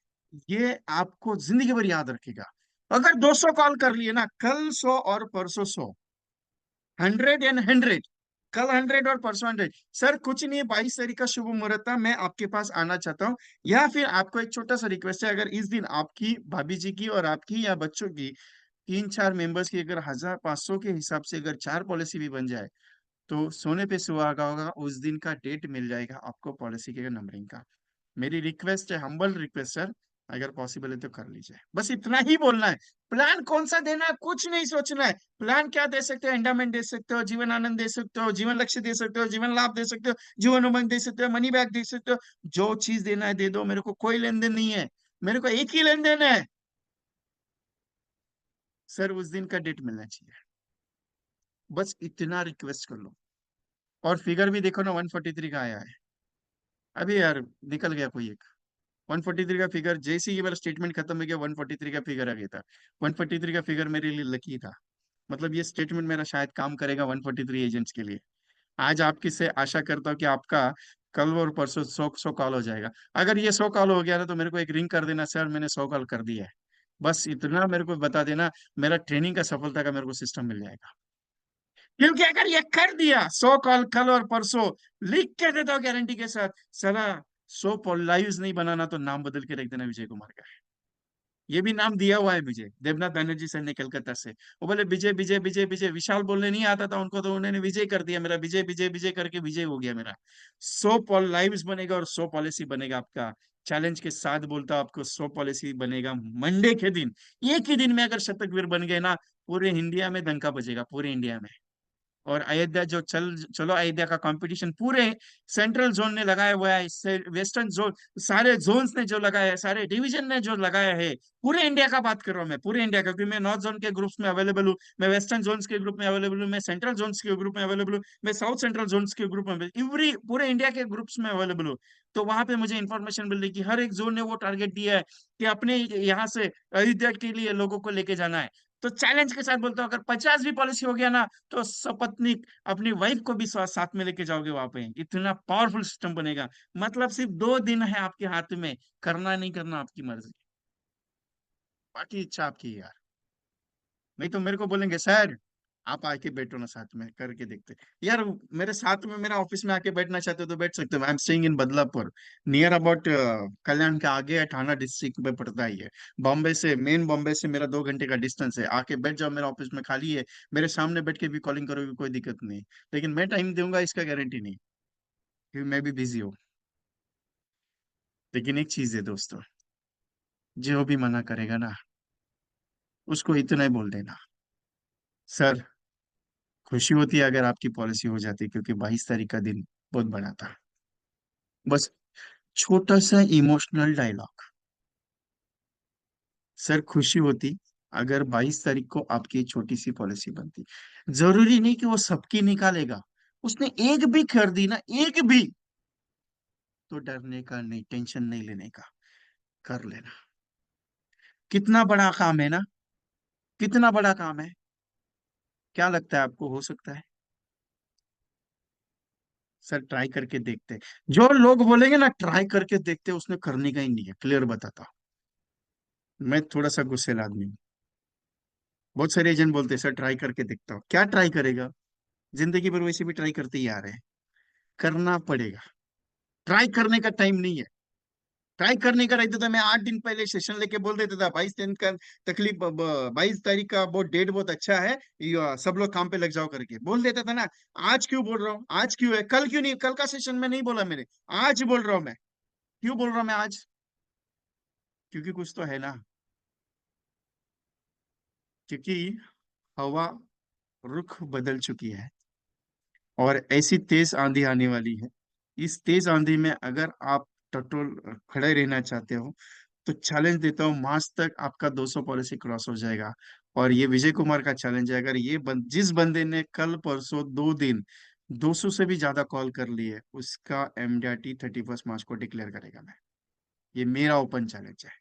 ये आपको जिंदगी भर याद रखेगा। अगर 200 कॉल कर लिए ना, कल 100 और परसों 100, 100 एंड 100, कल 100 और परसों 100। सर कुछ नहीं है, 22 तारीख का शुभ मुहूर्त था, मैं आपके पास आना चाहता हूँ। या फिर आपको एक छोटा सा रिक्वेस्ट है, अगर इस दिन आपकी भाभी जी की और आपकी या बच्चों की 3-4 मेंबर्स की अगर 1500 के हिसाब से अगर 4 पॉलिसी भी बन जाए, तो सोने पे सुहागा होगा, उस दिन का डेट मिल जाएगा आपको पॉलिसी के नंबरिंग का। मेरी रिक्वेस्ट है, हम्बल रिक्वेस्ट सर, अगर पॉसिबल है तो कर लीजिए। बस इतना ही बोलना है। प्लान कौन सा देना है कुछ नहीं सोचना है। प्लान क्या दे सकते हो? एंडामेंट दे सकते हो, जीवन आनंद दे सकते हो, जीवन लक्ष्य दे सकते हो, जीवन लाभ दे सकते हो, जीवन उमंग दे सकते हो, मनी बैग दे सकते हो। जो चीज देना है दे दो, मेरे को कोई लेन देन नहीं है। मेरे को एक ही लेन देन है, सर उस दिन का डेट मिलना चाहिए। बस इतना रिक्वेस्ट कर लो। और फिगर भी देखो ना, 143 का आया है अभी यार, निकल गया कोई एक। 143 का फिगर जैसे ही मेरा स्टेटमेंट खत्म हो गया, 143 का फिगर आ गया था। 143 का फिगर मेरे लिए लकी था। मतलब ये स्टेटमेंट मेरा शायद काम करेगा 143 एजेंट्स के लिए। आज आपकी से आशा करता हूँ कि आपका कल और परसों 100 कॉल हो जाएगा। अगर ये 100 कॉल हो गया ना, तो मेरे को एक रिंग कर देना, सर मैंने 100 कॉल कर दिया है। बस इतना मेरे को बता देना, मेरा ट्रेनिंग का सफलता का मेरे को सिस्टम मिल जाएगा। क्योंकि अगर ये कर दिया, 100 कॉल कल और परसों, लिख के देता हूँ गारंटी के साथ, साला 100 लाइव्स नहीं बनाना तो नाम बदल के रख देना विजय कुमार का। ये भी नाम दिया हुआ है मुझे देवनाथ बनर्जी सर ने कलकत्ता से। वो बोले विजय विजय विजय विजय, विशाल बोलने नहीं आता था उनको, तो उन्होंने विजय कर दिया मेरा, विजय विजय विजय करके विजय हो गया मेरा। 100 लाइव्स बनेगा और 100 पॉलिसी बनेगा आपका। चैलेंज के साथ बोलता हूं, आपको 100 पॉलिसी बनेगा मंडे के दिन। एक ही दिन में अगर शतक वीर बन गए ना, पूरे इंडिया में डंका बजेगा, पूरे इंडिया में। और अयोध्या जो चलो अयोध्या का कंपटीशन पूरे सेंट्रल जोन ने लगाया हुआ है, इससे वेस्टर्न जोन, सारे जोन्स ने जो लगाया है, सारे डिवीजन ने जो लगाया है। पूरे इंडिया का बात कर रहा हूँ मैं, पूरे इंडिया का, क्योंकि मैं नॉर्थ जोन के ग्रुप्स में अवेलेबल हूँ, मैं वेस्टर्न जोन्स के ग्रुप में अवेलेबल हूँ, मैं सेंट्रल जोन्स के ग्रुप में अवेलेबल हूँ, मैं साउथ सेंट्रल जोन्स के ग्रुप में, एवरी पूरे इंडिया के ग्रुप्स में अवेलेबल हूँ। तो वहां पे मुझे इन्फॉर्मेशन मिल रही कि हर एक जोन ने वो टारगेट दिया है कि अपने यहाँ से अयोध्या के लिए लोगों को लेके जाना है। तो चैलेंज के साथ बोलता हूँ, अगर 50 भी पॉलिसी हो गया ना, तो सपत्नीक अपनी वाइफ को भी साथ में लेके जाओगे वहां पे, इतना पावरफुल सिस्टम बनेगा। मतलब सिर्फ 2 दिन है आपके हाथ में, करना नहीं करना आपकी मर्जी, बाकी इच्छा आपकी है यार। नहीं तो मेरे को बोलेंगे सर आप आके बैठो ना साथ में, करके देखते यार। मेरे साथ में, मेरा ऑफिस में आके बैठना चाहते हो तो बैठ सकते हो। I am staying in Badlapur, near about Kalyan के आगे है, थाना डिस्ट्रिक्ट में पड़ता ही है। बॉम्बे से, मेन बॉम्बे से मेरा 2 घंटे का डिस्टेंस है। आके बैठ जाओ, मेरा ऑफिस में खाली है, मेरे सामने बैठ के भी कॉलिंग करोगे कोई दिक्कत नहीं। लेकिन मैं टाइम दूंगा इसका गारंटी नहीं, क्योंकि मैं भी बिजी हूँ। लेकिन एक चीज है दोस्तों, जो भी मना करेगा ना, उसको इतना ही बोल देना, सर खुशी होती है अगर आपकी पॉलिसी हो जाती, क्योंकि 22 तारीख का दिन बहुत बड़ा था। बस छोटा सा इमोशनल डायलॉग, सर खुशी होती अगर 22 तारीख को आपकी छोटी सी पॉलिसी बनती। जरूरी नहीं कि वो सबकी निकालेगा, उसने एक भी कर दी ना, एक भी, तो डरने का नहीं, टेंशन नहीं लेने का, कर लेना। कितना बड़ा काम है ना, कितना बड़ा काम है। क्या लगता है आपको, हो सकता है? सर ट्राई करके देखते हैं। जो लोग बोलेंगे ना ट्राई करके देखते हैं, उसने करने का ही नहीं है, क्लियर बताता हूं। मैं थोड़ा सा गुस्सेल आदमी हूँ। बहुत सारे एजेंट बोलते हैं सर ट्राई करके देखता हूँ, क्या ट्राई करेगा? जिंदगी भर वैसे भी ट्राई करते ही आ रहे हैं। करना पड़ेगा। ट्राई करने का टाइम नहीं है। ट्राई करने का रहता था, मैं 8 दिन पहले सेशन लेके बोल देता था 22 दिन का तकलीफ, 22 तारीख का बहुत डेट बहुत अच्छा है, सब लोग काम पे लग जाओ करके बोल देता था ना। आज क्यों बोल रहा हूँ, आज क्यों है, कल क्यों नहीं, कल का सेशन में नहीं बोला मैंने, आज बोल रहा हूँ मैं। क्यों बोल रहा हूँ मैं आज? क्योंकि कुछ तो है ना। क्योंकि हवा रुख बदल चुकी है और ऐसी तेज आंधी आने वाली है। इस तेज आंधी में अगर आप टटोल खड़े रहना चाहते हो, तो चैलेंज देता हूँ, मार्च तक आपका 200 पॉलिसी क्रॉस हो जाएगा। और ये विजय कुमार का चैलेंज है, अगर जिस बंदे ने कल परसों 2 दिन 200 से भी ज्यादा कॉल कर लिए, उसका एमडीआरटी 31 मार्च को डिक्लेयर करेगा मैं। ये मेरा ओपन चैलेंज है।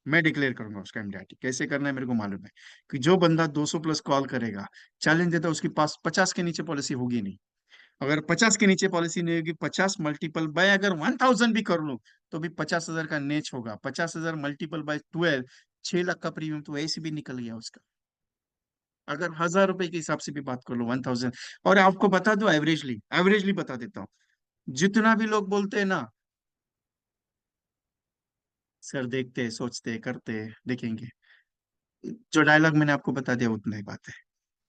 मैं डिक्लेयर करूंगा उसका एमडीआरटी, कैसे करना है मेरे को मालूम है। कि जो बंदा 200 प्लस कॉल करेगा, चैलेंज देता है, उसके पास 50 के नीचे पॉलिसी होगी नहीं। अगर 50 के नीचे पॉलिसी नहीं होगी, 50 मल्टीपल बाय अगर 1000 भी कर लूं, तो भी 50,000 का नेच होगा। 50,000 मल्टीपल बाय 12, 6 लाख का प्रीमियम तो ऐसे भी निकल गया उसका। अगर 1000 रुपए के हिसाब से भी बात कर लो, 1000। और आपको बता दो, एवरेजली एवरेजली बता देता हूँ, जितना भी लोग बोलते हैं ना, सर देखते हैं, सोचते हैं, करते हैं, देखेंगे, जो डायलॉग मैंने आपको बता दिया उतना ही बात है।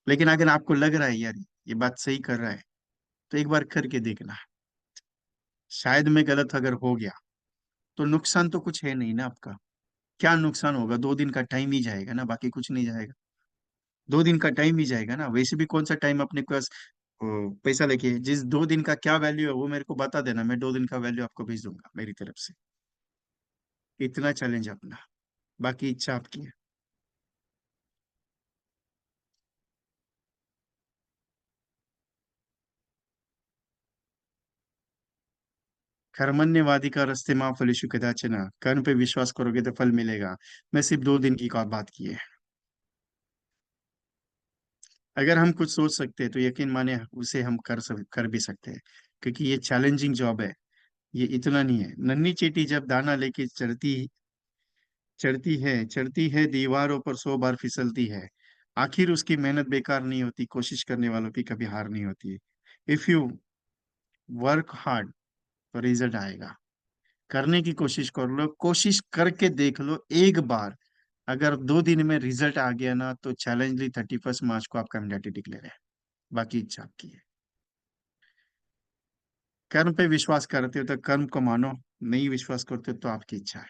लेकिन अगर आपको लग रहा है यार ये बात सही कर रहा है, तो एक बार करके देखना। शायद मैं गलत अगर हो गया, तो नुकसान तो कुछ है नहीं ना आपका। क्या नुकसान होगा? 2 दिन का टाइम ही जाएगा ना, बाकी कुछ नहीं जाएगा। 2 दिन का टाइम ही जाएगा ना, वैसे भी कौन सा टाइम अपने पास पैसा लेके, जिस 2 दिन का क्या वैल्यू है वो मेरे को बता देना, मैं 2 दिन का वैल्यू आपको भेज दूंगा मेरी तरफ से। इतना चैलेंज अपना, बाकी इच्छा आपकी है। कर्मण्यवादी का रास्ते माँ फलेषु कदाचन, कर्म पे विश्वास करोगे तो फल मिलेगा। मैं सिर्फ 2 दिन की बात की है। अगर हम कुछ सोच सकते हैं तो यकीन माने उसे हम कर भी सकते हैं। क्योंकि ये चैलेंजिंग जॉब है। ये इतना नहीं है, नन्ही चींटी जब दाना लेके चढ़ती है दीवारों पर 100 बार फिसलती है, आखिर उसकी मेहनत बेकार नहीं होती, कोशिश करने वालों की कभी हार नहीं होती। इफ यू वर्क हार्ड तो रिजल्ट आएगा। करने की कोशिश कर लो, कोशिश करके देख लो एक बार। अगर 2 दिन में रिजल्ट आ गया ना, तो चैलेंजली 31 मार्च को आपका कैंडिडेट डिक्लेयर है। बाकी इच्छा आपकी है। कर्म पे विश्वास करते हो तो कर्म को मानो, नहीं विश्वास करते हो तो आपकी इच्छा है।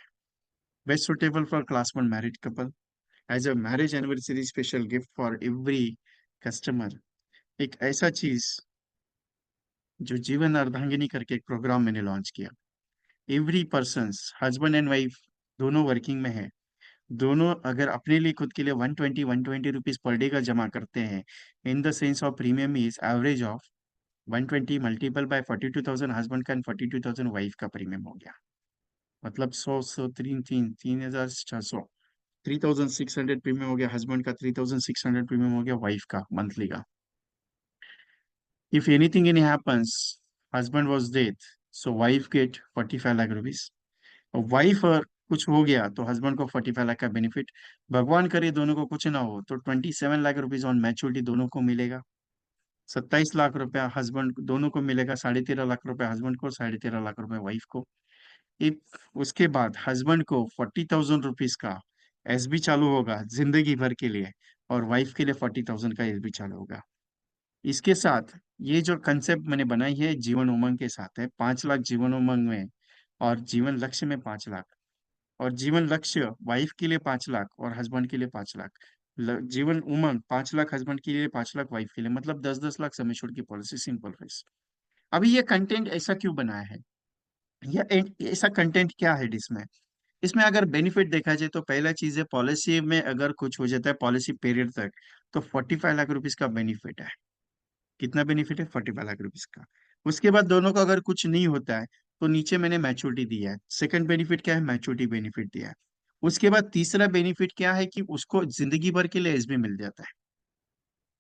Best suitable for class 1 married couple, as a marriage anniversary special gift for every customer. एक ऐसा चीज जो जीवन अर्धांगिनी करके एक प्रोग्राम मैंने लॉन्च किया। Every person, husband and wife दोनों वर्किंग में है, दोनों अगर अपने लिए खुद के लिए 120 पर डे का जमा करते हैं, in the sense of premium is average of 120 multiple bye 42,000 husband का एंड 42,000 वाइफ का प्रीमियम हो गया। मतलब 100 तीन तीन 3,600, 3,600 प्रीमियम हो गया हस्बैंड का, 3,600 प्रीमियम हो गया वाइफ का मंथली का। If anything in happens, husband was death, so wife get 45 lakh rupees. और वाइफ और कुछ हो गया तो हस्बैंड को 45 लाख का बेनिफिट। भगवान करे दोनों को कुछ ना हो तो 27 लाख रुपीज ऑन मैच्योरिटी दोनों को मिलेगा। 27 लाख रुपया हस्बैंड दोनों को मिलेगा, 13.5 लाख रुपया हस्बैंड को, 13.5 लाख रुपया वाइफ को। एक उसके बाद हस्बैंड को 40,000 रुपीज का एसबी चालू होगा जिंदगी भर के लिए, और वाइफ के लिए 40,000 का एसबी चालू होगा। इसके साथ ये जो कंसेप्ट मैंने बनाई है जीवन उमंग के साथ है, 5 लाख जीवन उमंग में, और जीवन लक्ष्य में 5 लाख। और जीवन लक्ष्य वाइफ के लिए 5 लाख और हस्बैंड के लिए 5 लाख। जीवन उमंग 5 लाख हस्बैंड के लिए, 5 लाख वाइफ के लिए, मतलब 10-10 लाख सम एश्योर्ड की पॉलिसी, सिंपल रेस। अभी ये कंटेंट ऐसा क्यों बनाया है, या ऐसा कंटेंट क्या है इसमें? इसमें अगर बेनिफिट देखा जाए तो पहला चीज है, पॉलिसी में अगर कुछ हो जाता है पॉलिसी पीरियड तक, तो 45 लाख रुपीज का बेनिफिट है। कितना बेनिफिट है? 45 लाख रुपीज का। उसके बाद दोनों का अगर कुछ नहीं होता है तो नीचे मैंने मैच्योरिटी दिया है। सेकंड बेनिफिट क्या है? मैच्योरिटी बेनिफिट दिया है। उसके बाद तीसरा बेनिफिट क्या है कि उसको जिंदगी भर के लिए एसबी मिल जाता है।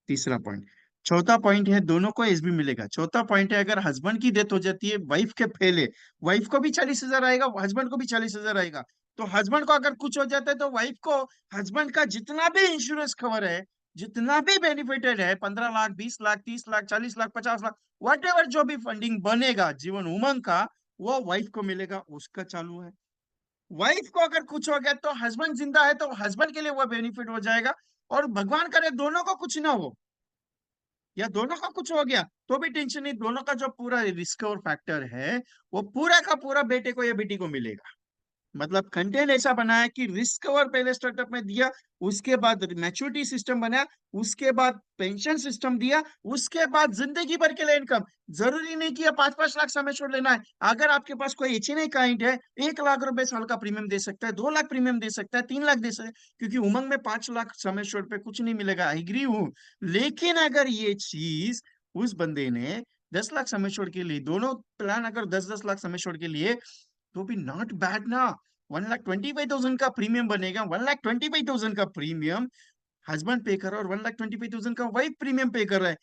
तीसरा पॉइंट। चौथा पॉइंट है दोनों को एसबी मिलेगा। चौथा पॉइंट है अगर हस्बैंड की डेथ हो जाती है वाइफ के पहले, वाइफ को भी 40 हजार आएगा, हस्बैंड को भी 40 हजार आएगा। तो हस्बैंड को अगर कुछ हो जाता है तो वाइफ को हस्बैंड का जितना भी इंश्योरेंस कवर है, जितना भी बेनिफिटेड है, 15 लाख, 20 लाख, 30 लाख, 40 लाख, 50 लाख, वट एवर जो भी फंडिंग बनेगा जीवन उमंग का, वो वाइफ को मिलेगा, उसका चालू है। वाइफ को अगर कुछ हो गया तो हस्बैंड जिंदा है तो हस्बैंड के लिए वो बेनिफिट हो जाएगा। और भगवान करे दोनों को कुछ ना हो, या दोनों का कुछ हो गया तो भी टेंशन नहीं, दोनों का जो पूरा रिस्क और फैक्टर है वो पूरा का पूरा बेटे को या बेटी को मिलेगा। मतलब कंटेंट ऐसा बनाया कि रिस्क कवर पहले स्टार्टअप में दिया, उसके बाद मैच्योरिटी सिस्टम बनाया, उसके बाद पेंशन सिस्टम दिया, उसके बाद जिंदगी भर के लिए इनकम। जरूरी नहीं कि 5-5 लाख समय छोड़ लेना है। अगर आपके पास कोई एचएनआई क्लाइंट है, 1 लाख रुपए साल का प्रीमियम दे सकता है, 2 लाख प्रीमियम दे सकता है, 3 लाख दे सकता है, क्योंकि उमंग में 5 लाख समय छोड़ पे कुछ नहीं मिलेगा, एग्री हूं। लेकिन अगर ये चीज उस बंदे ने 10 लाख समय छोड़ के लिए, दोनों प्लान अगर 10-10 लाख समय छोड़ के लिए, तो भी नॉट बैड ना। 1,25,000 का प्रीमियम बनेगा, 1,25,000 का प्रीमियम हस्बैंड पे कर रहा है और 1,25,000 का वाइफ प्रीमियम पे कर रहा है,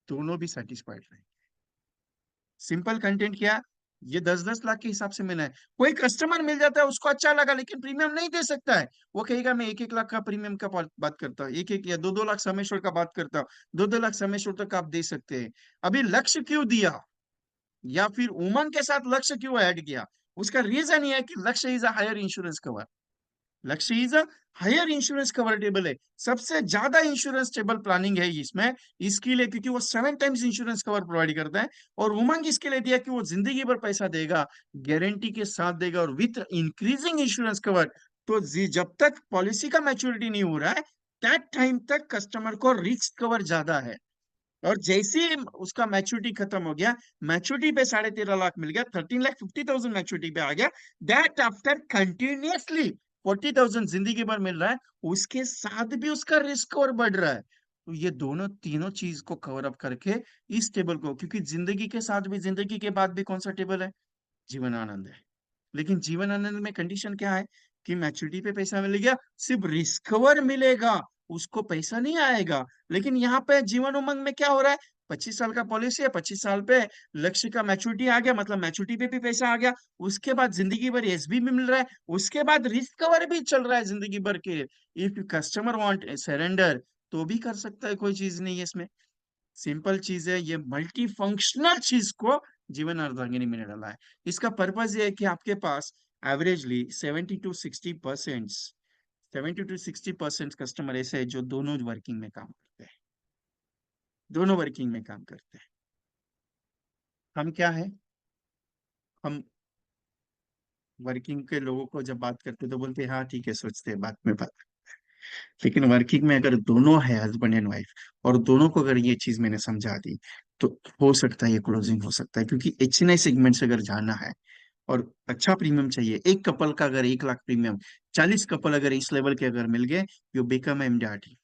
दोनों भी सेटिस्फाइड रहे। सिंपल कंटेंट किया, ये 10-10 लाख के हिसाब से मैंने, कोई कस्टमर मिल जाता है उसको अच्छा लगा लेकिन प्रीमियम नहीं दे सकता है, वो कहेगा मैं 1-1 लाख का प्रीमियम का बात करता हूँ, एक एक या 2-2 लाख समेश्वर का बात करता हूँ, 2-2 लाख समेश्वर तक आप दे सकते हैं। अभी लक्ष्य क्यों दिया, या फिर उमंग के साथ लक्ष्य क्यों ऐड किया? उसका रीजन ये है कि Lakshya is a higher insurance cover. Lakshya is a higher insurance cover table है, सबसे ज्यादा इंश्योरेंस टेबल प्लानिंग है इसमें, इसके लिए क्योंकि वो 7 टाइम्स इंश्योरेंस कवर प्रोवाइड करता है। और उमंग इसके लिए दिया कि वो जिंदगी भर पैसा देगा, गारंटी के साथ देगा और विथ इंक्रीजिंग इंश्योरेंस कवर। तो जब तक पॉलिसी का मैच्योरिटी नहीं हो रहा है, दैट टाइम तक कस्टमर को रिस्क कवर ज्यादा है। और जैसे ही उसका मैच्योरिटी खत्म हो गया, मैच्योरिटी पे 13.5 लाख मिल गया, 13,50,000 मैच्योरिटी पे आ गया, दैट आफ्टर कंटिन्यूअसली 40,000 जिंदगी भर मिल रहा है, उसके साथ भी उसका रिस्क और बढ़ रहा है। तो ये दोनों तीनों चीज को कवर अप करके इस टेबल को, क्योंकि जिंदगी के साथ भी जिंदगी के बाद भी कौन सा टेबल है? जीवन आनंद है। लेकिन जीवन आनंद में कंडीशन क्या है कि मैच्योरिटी पे पैसा मिल गया, सिर्फ रिस्कवर मिलेगा, उसको पैसा नहीं आएगा। लेकिन यहाँ पे जीवन उमंग में क्या हो रहा है, 25 साल का पॉलिसी है, 25 साल पे लक्ष्य का मैच्योरिटी आ गया, मतलब मैच्योरिटी पे भी पैसा आ गया, उसके बाद जिंदगी भर एसबी भी मिल रहा है, उसके बाद रिस्क कवर भी चल रहा है जिंदगी भर के। इफ कस्टमर वांट सरेंडर तो भी कर सकता है, कोई चीज नहीं है इसमें। सिंपल चीज है, ये मल्टी फंक्शनल चीज को जीवन अर्धांगिनी में डाला है। इसका पर्पज ये है कि आपके पास एवरेजली 70 to 60% कस्टमर ऐसे है जो दोनों वर्किंग में काम करते हैं, दोनों वर्किंग में काम करते हैं। हम क्या है, हम वर्किंग के लोगों को जब बात करते हैं तो बोलते हैं हाँ ठीक है, सोचते हैं, बाद में बात। लेकिन वर्किंग में अगर दोनों है हस्बैंड एंड वाइफ, और दोनों को अगर ये चीज मैंने समझा दी, तो हो सकता है ये क्लोजिंग हो सकता है, क्योंकि एचएनआई सेगमेंट से अगर जाना है और अच्छा प्रीमियम चाहिए, एक कपल का अगर 1 लाख प्रीमियम, 40 कपल अगर इस लेवल के अगर मिल गए, you become MDRT.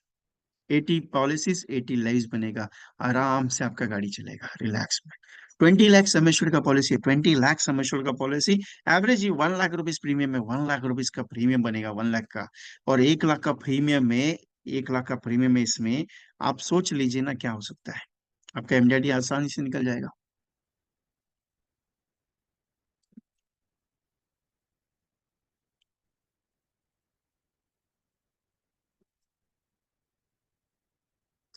80 policies, 80 life बनेगा, आराम से आपका गाड़ी चलेगा रिलैक्स में। 20 लाख समेश्वर का पॉलिसी, 20 लाख समेश्वर का पॉलिसी, एवरेज ही 1 लाख रुपीज प्रीमियम में, 1 लाख रुपीज का प्रीमियम बनेगा, 1 लाख का। और 1 लाख का प्रीमियम में, 1 लाख का प्रीमियम में इसमें आप सोच लीजिए ना क्या हो सकता है, आपका एमडीआरटी आसानी से निकल जाएगा।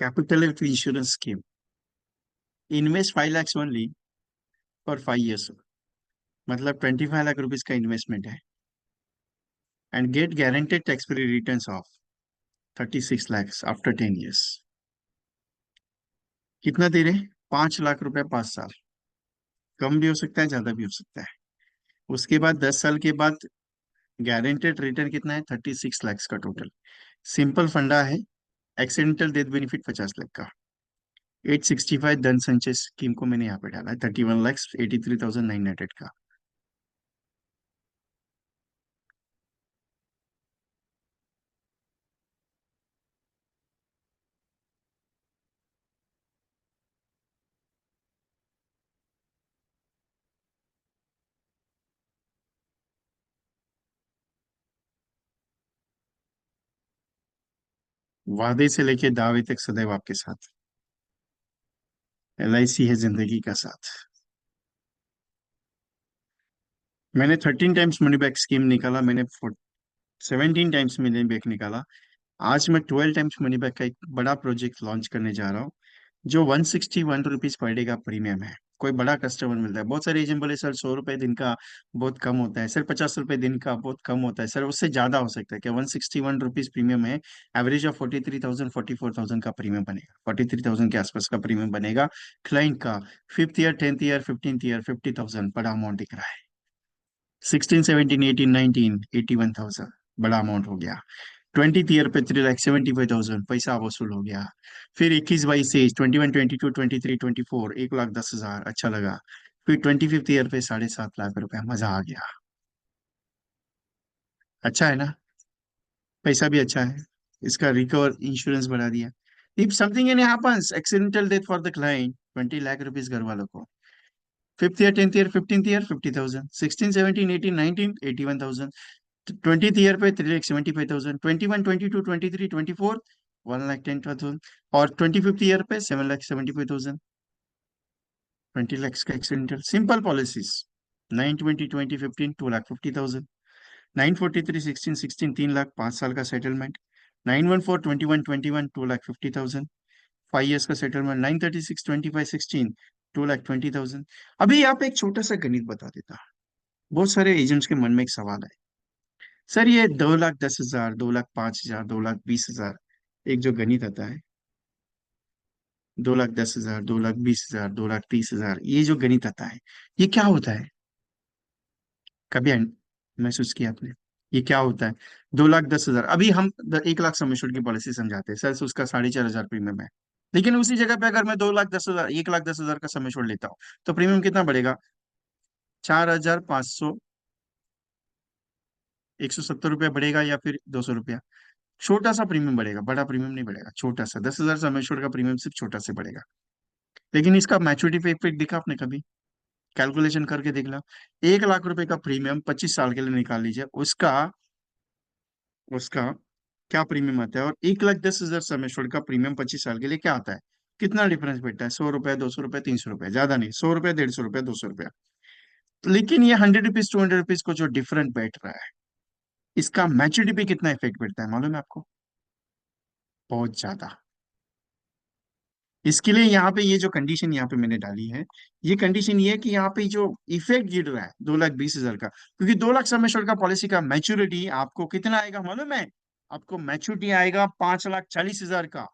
Capital insurance scheme, invest 5 lakhs only for 5 years, मतलब 25 लाख रुपीज का इन्वेस्टमेंट है, and get guaranteed tax free return of 36 lakhs after 10 years। कितना दे रहे हैं? 5 लाख रुपए 5 साल, कम भी हो सकता है, ज्यादा भी हो सकता है। उसके बाद 10 साल के बाद गारंटेड रिटर्न कितना है? 36 लाख का टोटल। सिंपल फंडा है। एक्सीडेंटल डेथ बेनिफिट 50 लाख का। 865 धन संचय स्कीम को मैंने यहाँ पे डाला है 31,83,900 का। वादे से लेके दावे तक सदैव आपके साथ। LIC है जिंदगी का साथ। मैंने 13 टाइम्स मनी बैक स्कीम निकाला, मैंने 17 टाइम्स मनी बैक निकाला। आज मैं 12 टाइम्स मनी बैक का एक बड़ा प्रोजेक्ट लॉन्च करने जा रहा हूँ, जो 161 रुपीज पर डे का प्रीमियम है। कोई बड़ा कस्टमर मिलता है, बहुत सारे एजेंट बोले सर 100 रुपए दिन का बहुत कम होता है, सर 50 रुपए दिन का बहुत कम होता है, सर उससे ज्यादा हो सकता है क्या? 161 रुपीज प्रीमियम है। एवरेज ऑफ 43,000 44,000 का प्रीमियम बनेगा, 43,000 के आसपास का प्रीमियम बनेगा क्लाइंट का। 5th year, 10th year, 15th year, 50,000 बड़ा अमाउंट दिख रहा है। 16 17 18 19 81,000 बड़ा अमाउंट हो गया। 20th ईयर पे 3,75,000 पैसा वसूल हो गया। फिर 21 22 23 22 23 24 1,10,000 अच्छा लगा। फिर 25th ईयर पे 7.5 लाख रुपए, मजा आ गया। अच्छा है ना? पैसा भी अच्छा है। इसका रिकवर इंश्योरेंस बढ़ा दिया। If something any happens, accidental death for the client, 20 lakh rupees घर वालों को। 5th year, 10th year, 15th year, 50,000, 16 17 18 19 81,000। 20th year पे 3,75,000, 21 22 23 24 1,10,000। और 25th ईयर पे 7,75,000। 20 lakhs का एक्सीडेंटल सिंपल पॉलिसीज। 9 20 20 15 2,50,000। 9 43 16 16 3 लाख 5 साल का सेटलमेंट। 9 14 21 21 2,50,000 5 years का सेटलमेंट। 9 36 25 16 2,20,000। अभी यहाँ पे एक छोटा सा गणित बता देता। बहुत सारे एजेंट्स के मन में एक सवाल है, सर ये 2,10,000, 2,05,000, 2,20,000, एक जो गणित आता है, 2,10,000, 2,20,000, 2,30,000, ये जो गणित आता है, ये क्या होता है? कभी महसूस किया आपने? ये क्या होता है? 2,10,000, अभी हम 1 लाख सम एश्योर्ड की पॉलिसी समझाते हैं सर, उसका 4,500 प्रीमियम है। लेकिन उसी जगह पे अगर मैं 2,10,000, 1,10,000 का सम एश्योर्ड लेता हूँ, तो प्रीमियम कितना बढ़ेगा? 4,500, 170 रुपया बढ़ेगा या फिर 200 रुपया। छोटा सा प्रीमियम बढ़ेगा, बड़ा प्रीमियम नहीं बढ़ेगा, छोटा सा। 10,000 सम एश्योर्ड का प्रीमियम सिर्फ छोटा से बढ़ेगा। लेकिन इसका मैच्योरिटी पे इफेक्ट दिखा आपने कभी? कैलकुलेशन करके देख लो। 1 लाख रुपए का प्रीमियम 25 साल के लिए निकाल लीजिए, उसका उसका क्या प्रीमियम आता है, और 1,10,000 सम एश्योर्ड का प्रीमियम 25 साल के लिए क्या आता है? कितना डिफरेंस बैठता है? 100 रुपए, 200 रुपए, 300 रुपए, ज्यादा नहीं, 100 रुपए, 150 रुपए, 200 रुपया। लेकिन ये 100 रुपीज, 200 रुपीज को जो डिफरेंट बैठ रहा है, इसका मैच्योरिटी पे कितना इफेक्ट बैठता है मालूम है आपको? बहुत ज्यादा। इसके लिए यहाँ पे ये जो कंडीशन यहाँ पे मैंने डाली है, ये कंडीशन ये है कि यहाँ पे जो इफेक्ट गिर रहा है 2,20,000 का, क्योंकि 2 लाख सम एश्योर्ड का पॉलिसी का मैच्योरिटी आपको कितना आएगा मालूम है? आपको मैच्योरिटी आएगा 5,40,000 का,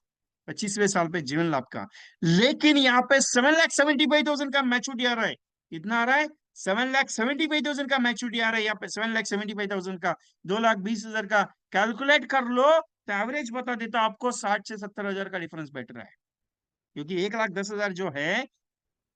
25वें साल पे जीवन लाभ का। लेकिन यहाँ पे 7,75,000 का मैच्योरिटी आ रहा है। कितना आ रहा है? 7,75,000 का मैच्योरिटी आ रहा है यहाँ पे, 7,75,000 का। 2,20,000 का कैलकुलेट कर लो, तो एवरेज बता देता आपको 60 से 70 हजार का डिफरेंस बैठ रहा है। क्योंकि 1,10,000 जो है,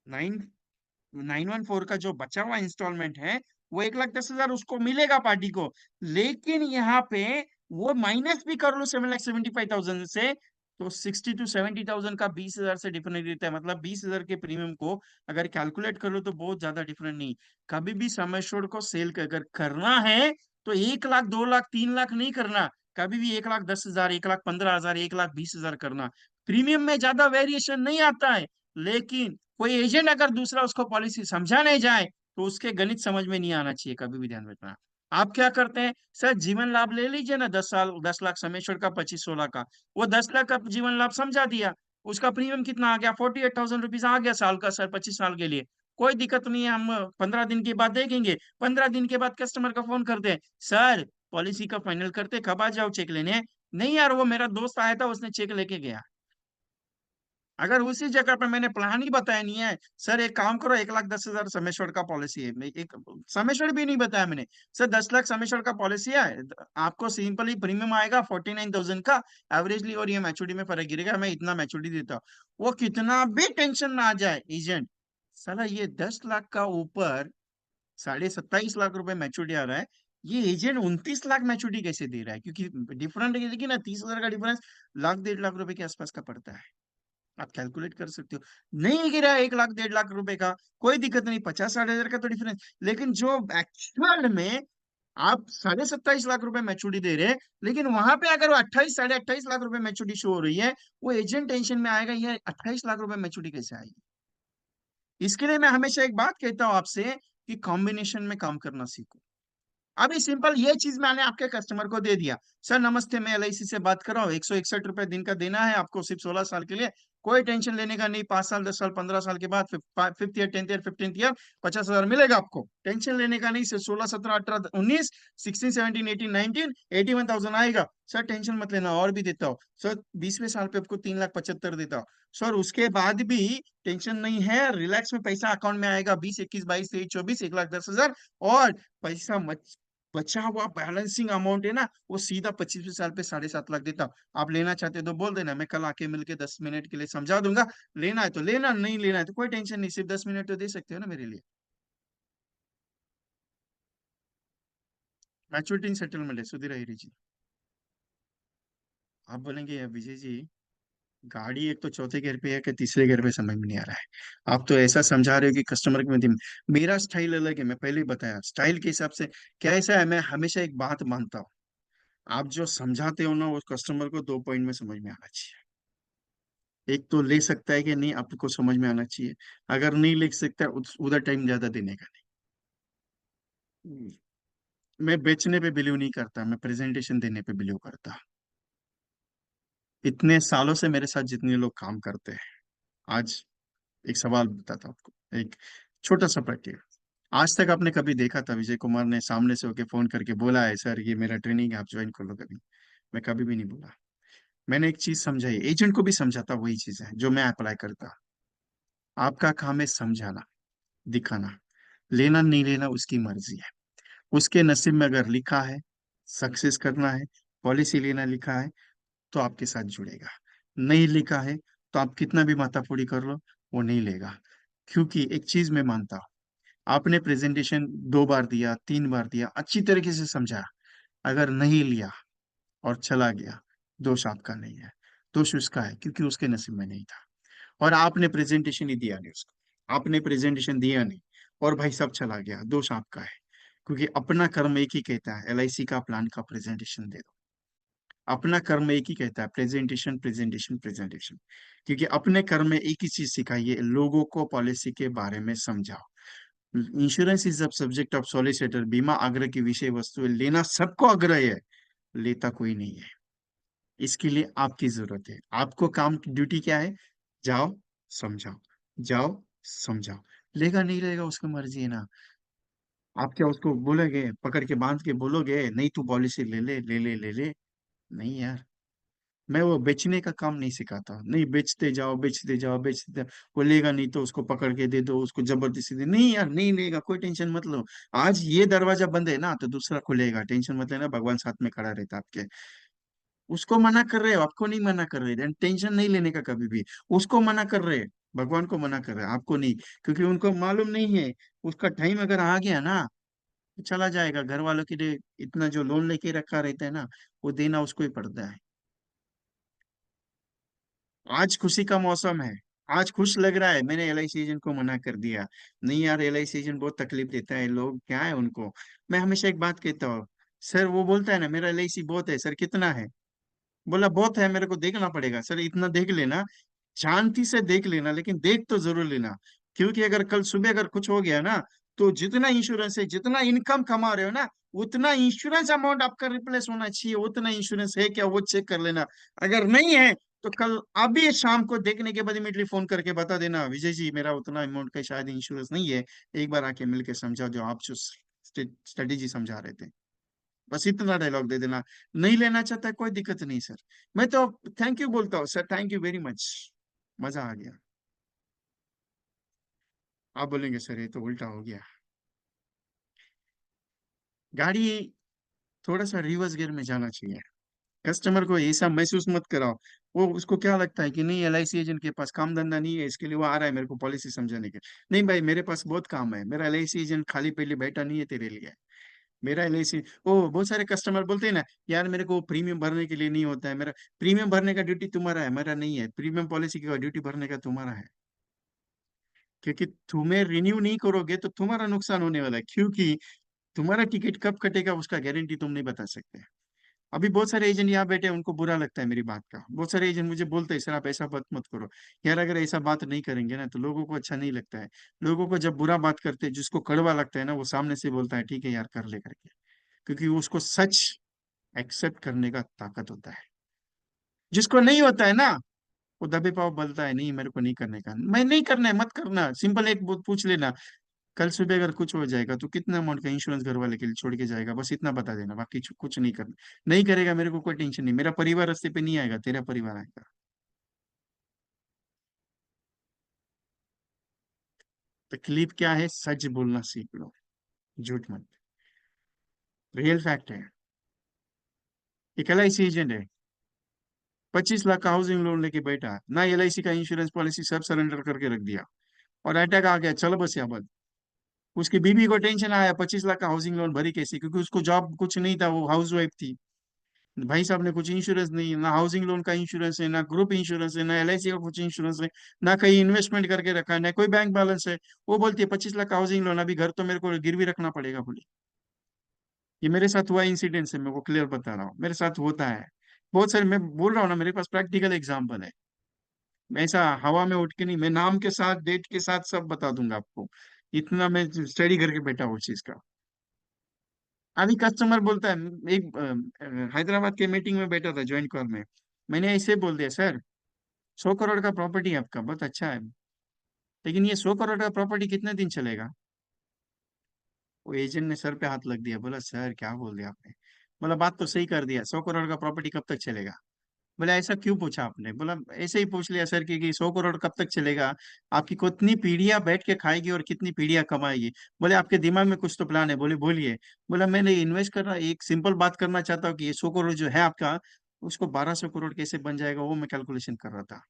9,914 का जो बचा हुआ इंस्टॉलमेंट है, वो 1,10,000 उसको मिलेगा पार्टी को। लेकिन यहाँ पे वो माइनस भी कर लो 7,75,000 से, तो 60 to 70,000 का 20,000 से डिफरेंट रहता है। मतलब 20,000 के प्रीमियम को अगर कैलकुलेट कर लो तो बहुत ज्यादा डिफरेंट नहीं। कभी भी सम एश्योर्ड को सेल अगर करना है, तो 1 लाख, 2 लाख, 3 लाख नहीं करना। कभी भी 1,10,000, 1,15,000, 1,20,000 करना। प्रीमियम में ज्यादा वेरिएशन नहीं आता है। लेकिन कोई एजेंट अगर दूसरा उसको पॉलिसी समझाने जाए, तो उसके गणित समझ में नहीं आना चाहिए, कभी भी ध्यान रखना। आप क्या करते हैं? सर जीवन लाभ ले लीजिए ना, 10 साल, 10 लाख समेश्वर का, 25-16 का। वो 10 लाख का जीवन लाभ समझा दिया, उसका प्रीमियम कितना आ गया? 48,000 रुपीज आ गया साल का, सर 25 साल के लिए। कोई दिक्कत नहीं है, हम 15 दिन के बाद देखेंगे। 15 दिन के बाद कस्टमर का फोन करते हैं, सर पॉलिसी का फाइनल करते, कब आ जाओ चेक लेने? नहीं यार, वो मेरा दोस्त आया था, उसने चेक लेके गया। अगर उसी जगह पे मैंने प्लान ही बताया नहीं है, सर एक काम करो, 1,10,000 समेश्वर का पॉलिसी है, मैं एक समेश्वर भी नहीं बताया मैंने, सर 10 लाख समेश्वर का पॉलिसी है, आपको सिंपली प्रीमियम आएगा 49,000 का एवरेजली, और ये मैच्योरिटी में फर्क गिरेगा, मैं इतना मैच्योरिटी देता हूँ। वो कितना भी टेंशन ना आ जाए एजेंट, साला ये 10 लाख का ऊपर 27.5 लाख रुपए मैच्योरिटी आ रहा है, ये एजेंट 29 लाख मैच्योरिटी कैसे दे रहा है? क्योंकि डिफरेंट है, देखिए ना, 30,000 का डिफरेंस 1,00,000 1,50,000 के आसपास का पड़ता है, आप कैलकुलेट कर सकते हो। नहीं गिरा 1 लाख 1,50,000 रुपए का, कोई दिक्कत नहीं, 50-60 हजार का तो डिफरेंस, लेकिन जो एक्चुअल में आप 27.5 लाख रुपए मैच्योरिटी दे रहे हैं, लेकिन वहां पे अगर वो 28 साढ़े 28 लाख रुपए मैच्योरिटी शो हो रही है, वो एजेंट टेंशन में आएगा, ये 28 लाख रुपए मैच्योरिटी कैसे आएगी? इसके लिए मैं हमेशा एक बात कहता हूँ आपसे, कि कॉम्बिनेशन में काम करना सीखो। अभी सिंपल ये चीज मैंने आपके कस्टमर को दे दिया, सर नमस्ते, मैं एलआईसी से बात कर रहा हूँ, 161 रुपए दिन का देना है आपको, सिर्फ 16 साल के लिए, कोई टेंशन लेने का नहीं, 5 साल 10 साल 15 साल के बाद, 5th year 10th year 15th year 50,000 मिलेगा आपको, टेंशन लेने का नहीं, सिर्फ 16 17 18 19 16 17 18 19 81,000 आएगा, सर टेंशन मत लेना, और भी देता हूँ सर, 20वें साल पे आपको 3,75,000 देता हूँ सर, उसके बाद भी टेंशन नहीं है, रिलैक्स में पैसा अकाउंट में आएगा, 20 21 22 23 24 1,10,000, और पैसा बचा हुआ बैलेंसिंग अमाउंट है ना, वो सीधा 25वें साल पे 7.5 लाख देता हूँ। आप लेना चाहते हो तो बोल देना, मैं कल आके मिलके 10 मिनट के लिए समझा दूंगा, लेना है तो लेना, नहीं लेना है तो कोई टेंशन नहीं, सिर्फ 10 मिनट तो दे सकते हो ना मेरे लिए। मैच्योरिटी सेटलमेंट है सुधीर अहिरी जी। आप बोलेंगे विजय जी, गाड़ी एक तो चौथे गियर पे है कि तीसरे गियर पे, समझ में नहीं आ रहा है, आप तो ऐसा समझा रहे हो कि कस्टमर के मध्य, मेरा स्टाइल अलग है, मैं पहले ही बताया, स्टाइल के हिसाब से क्या ऐसा है, मैं हमेशा एक बात मानता हूँ, आप जो समझाते हो ना, वो कस्टमर को 2 पॉइंट में समझ में आना चाहिए। एक तो ले सकता है कि नहीं, आपको समझ में आना चाहिए, अगर नहीं लिख सकता उधर टाइम ज्यादा देने का नहीं। मैं बेचने पे बिलीव नहीं करता, मैं प्रेजेंटेशन देने पे बिलीव करता। इतने सालों से मेरे साथ जितने लोग काम करते हैं, आज एक सवाल बताता हूं आपको, एक छोटा सा प्रैक्टिकल, आज तक आपने कभी देखा था विजय कुमार ने सामने से होके फोन करके बोला है, सर ये मेरा ट्रेनिंग है, आप ज्वाइन कर लो? कभी, मैं कभी भी नहीं बोला। मैंने एक चीज समझाई, एजेंट को भी समझाता, वही चीज है जो मैं अप्लाई करता। आपका काम है समझाना, दिखाना, लेना नहीं लेना उसकी मर्जी है, उसके नसीब में अगर लिखा है सक्सेस करना है, पॉलिसी लेना लिखा है, तो आपके साथ जुड़ेगा, नहीं लिखा है तो आप कितना भी माथाफोड़ी कर लो, वो नहीं लेगा। क्योंकि एक चीज मैं मानता हूँ, आपने प्रेजेंटेशन 2 बार दिया 3 बार दिया, अच्छी तरीके से समझा, अगर नहीं लिया और चला गया, दोष आपका नहीं है, दोष उसका है, क्योंकि उसके नसीब में नहीं था, और आपने प्रेजेंटेशन ही दिया नहीं उसको, आपने प्रेजेंटेशन दिया नहीं, और भाई सब चला गया, दोष आपका है। क्योंकि अपना कर्म एक ही कहता है, एलआईसी का प्लान का प्रेजेंटेशन दे दो, अपना कर्म एक ही कहता है, प्रेजेंटेशन प्रेजेंटेशन प्रेजेंटेशन। क्योंकि अपने कर्म में एक ही चीज सिखाइए, लोगों को पॉलिसी के बारे में समझाओ। Insurance is the subject of solicitor, बीमा आग्रह की विषय वस्तु है, लेना सबको आग्रह है, लेता कोई नहीं है। इसके लिए आपकी जरूरत है, आपको काम ड्यूटी क्या है, जाओ समझाओ, जाओ समझाओ, लेगा नहीं लेगा उसकी मर्जी है ना। आप क्या उसको बोलोगे, पकड़ के बांध के बोलोगे नहीं तू पॉलिसी ले ले ले ले ले ले? नहीं यार, मैं वो बेचने का काम नहीं सिखाता, नहीं बेचते जाओ बेचते जाओ बेचते जाओ, वो लेगा नहीं तो उसको पकड़ के दे दो, उसको जबरदस्ती दे, नहीं यार नहीं लेगा, कोई टेंशन मत लो, आज ये दरवाजा बंद है ना तो दूसरा खुलेगा, टेंशन मत लेना, भगवान साथ में खड़ा रहता है आपके। उसको मना कर रहे हो, आपको नहीं मना कर रहे, टेंशन नहीं लेने का कभी भी, उसको मना कर रहे, भगवान को मना कर रहे हैं, आपको नहीं, क्योंकि उनको मालूम नहीं है, उसका टाइम अगर आ गया ना तो चला जाएगा, घर वालों के लिए इतना जो लोन लेके रखा रहता है ना, वो देना उसको ही पड़ता है। आज खुशी का मौसम है, आज खुश लग रहा है, मैंने एलआईसी एजेंट को मना कर दिया, नहीं यार एलआईसी एजेंट बहुत तकलीफ देता है, लोग क्या है उनको। मैं हमेशा एक बात कहता हूँ, सर वो बोलता है ना मेरा एलआईसी बहुत है, सर कितना है, बोला बहुत है, मेरे को देखना पड़ेगा, सर इतना देख लेना, शांति से देख लेना, लेकिन देख तो जरूर लेना, क्योंकि अगर कल सुबह अगर कुछ हो गया ना, तो जितना इंश्योरेंस है, जितना इनकम कमा रहे हो ना, उतना इंश्योरेंस अमाउंट आपका रिप्लेस होना चाहिए, उतना इंश्योरेंस है क्या वो चेक कर लेना, अगर नहीं है तो कल अभी शाम को देखने के बाद इमीडिएटली फोन करके बता देना, विजय जी मेरा उतना अमाउंट का शायद इंश्योरेंस नहीं है, एक बार आके मिलके समझा जो आप जो स्ट्रेटेजी समझा रहे थे, बस इतना डायलॉग दे देना। नहीं लेना चाहता है, कोई दिक्कत नहीं सर, मैं तो थैंक यू बोलता हूँ, sir thank you very much, मजा आ गया। आप बोलेंगे सर ये तो उल्टा हो गया। गाड़ी थोड़ा सा रिवर्स गियर में जाना चाहिए। कस्टमर को ऐसा महसूस मत कराओ। वो उसको क्या लगता है कि नहीं, एलआईसी एजेंट के पास काम धंधा नहीं है, इसके लिए वो आ रहा है मेरे को पॉलिसी समझाने के। नहीं भाई, मेरे पास बहुत काम है, मेरा एलआईसी एजेंट खाली पेट बैठा नहीं है तेरे लिए। मेरा एलआईसी, ओ बहुत सारे कस्टमर बोलते हैं ना, यार मेरे को प्रीमियम भरने के लिए नहीं होता है मेरा। प्रीमियम भरने का ड्यूटी तुम्हारा है, मेरा नहीं है। प्रीमियम पॉलिसी का ड्यूटी भरने का तुम्हारा है। क्योंकि तुम्हें रिन्यू नहीं करोगे तो तुम्हारा नुकसान होने वाला है, क्योंकि तुम्हारा टिकट कब कटेगा उसका गारंटी तुम नहीं बता सकते। अभी बहुत सारे एजेंट यहाँ बैठे हैं, उनको बुरा लगता है मेरी बात का। बहुत सारे एजेंट मुझे बोलते हैं सर आप ऐसा बात मत करो। यार अगर ऐसा बात नहीं करेंगे ना तो लोगों को अच्छा नहीं लगता है। लोगों को जब बुरा बात करते हैं, जिसको कड़वा लगता है ना, वो सामने से बोलता है ठीक है यार कर ले करके। क्योंकि उसको सच एक्सेप्ट करने का ताकत होता है। जिसको नहीं होता है ना, वो दबे पाव बोलता है नहीं मेरे को नहीं करने का, मैं नहीं करना है मत करना। सिंपल एक पूछ लेना, कल सुबह अगर कुछ हो जाएगा तो कितना अमाउंट का इंश्योरेंस घर वाले के लिए छोड़ के जाएगा, बस इतना बता देना, बाकी कुछ नहीं करना। नहीं करेगा मेरे को कोई टेंशन नहीं, मेरा परिवार रास्ते पे नहीं आएगा, तेरा परिवार आएगा। तकलीफ क्या है, सच बोलना सीख लो, झूठ मत। रियल फैक्ट है। एक एलआईसी एजेंट है, 25 लाख का हाउसिंग लोन लेके बैठा है, ना एलआईसी का इंश्योरेंस पॉलिसी सब सरेंडर करके रख दिया। और अटैक आ गया, चलो बस यहाँ। उसकी बीवी को टेंशन आया, 25 लाख का हाउसिंग लोन भरी कैसे, क्योंकि उसको जॉब कुछ नहीं था, वो हाउस वाइफ थी। भाई साहब ने कुछ इंश्योरेंस नहीं, ना हाउसिंग लोन का इंश्योरेंस है, ना ग्रुप इंश्योरेंस है, ना एलआईसी का कुछ इंश्योरेंस है, ना कहीं इन्वेस्टमेंट करके रखा है, ना कोई बैंक बैलेंस है। वो बोलती है 25 लाख का हाउसिंग लोन, अभी घर तो मेरे को गिरवी रखना पड़ेगा बोली। ये मेरे साथ हुआ इंसिडेंट है, मैं वो क्लियर बता रहा हूँ, मेरे साथ होता है। बहुत सारे, मैं बोल रहा हूँ ना, मेरे पास प्रैक्टिकल एग्जाम्पल है। मैं ऐसा हवा में उठ के नहीं, मैं नाम के साथ डेट के साथ सब बता दूंगा आपको। इतना मैं स्टडी करके बैठा हूँ उस चीज का। अभी कस्टमर बोलता है, एक हैदराबाद के मीटिंग में बैठा था, ज्वाइंट कॉल में। मैंने ऐसे बोल दिया सर, 100 करोड़ का प्रॉपर्टी है आपका, बहुत अच्छा है, लेकिन ये 100 करोड़ का प्रॉपर्टी कितने दिन चलेगा। वो एजेंट ने सर पे हाथ लग दिया, बोला सर क्या बोल दिया आपने। बोला बात तो सही कर दिया, 100 करोड़ का प्रॉपर्टी कब तक चलेगा। बोला ऐसा क्यों पूछा आपने। बोला ऐसे ही पूछ लिया सर कि 100 करोड़ कब तक चलेगा, आपकी कितनी पीढ़ियां बैठ के खाएगी और कितनी पीढ़ियां कमाएगी। बोले आपके दिमाग में कुछ तो प्लान है, बोले बोलिए। बोला मैंने इन्वेस्ट करना, एक सिंपल बात करना चाहता हूँ कि ये 100 करोड़ जो है आपका, उसको 1200 करोड़ कैसे बन जाएगा, वो मैं कैलकुलेशन कर रहा था।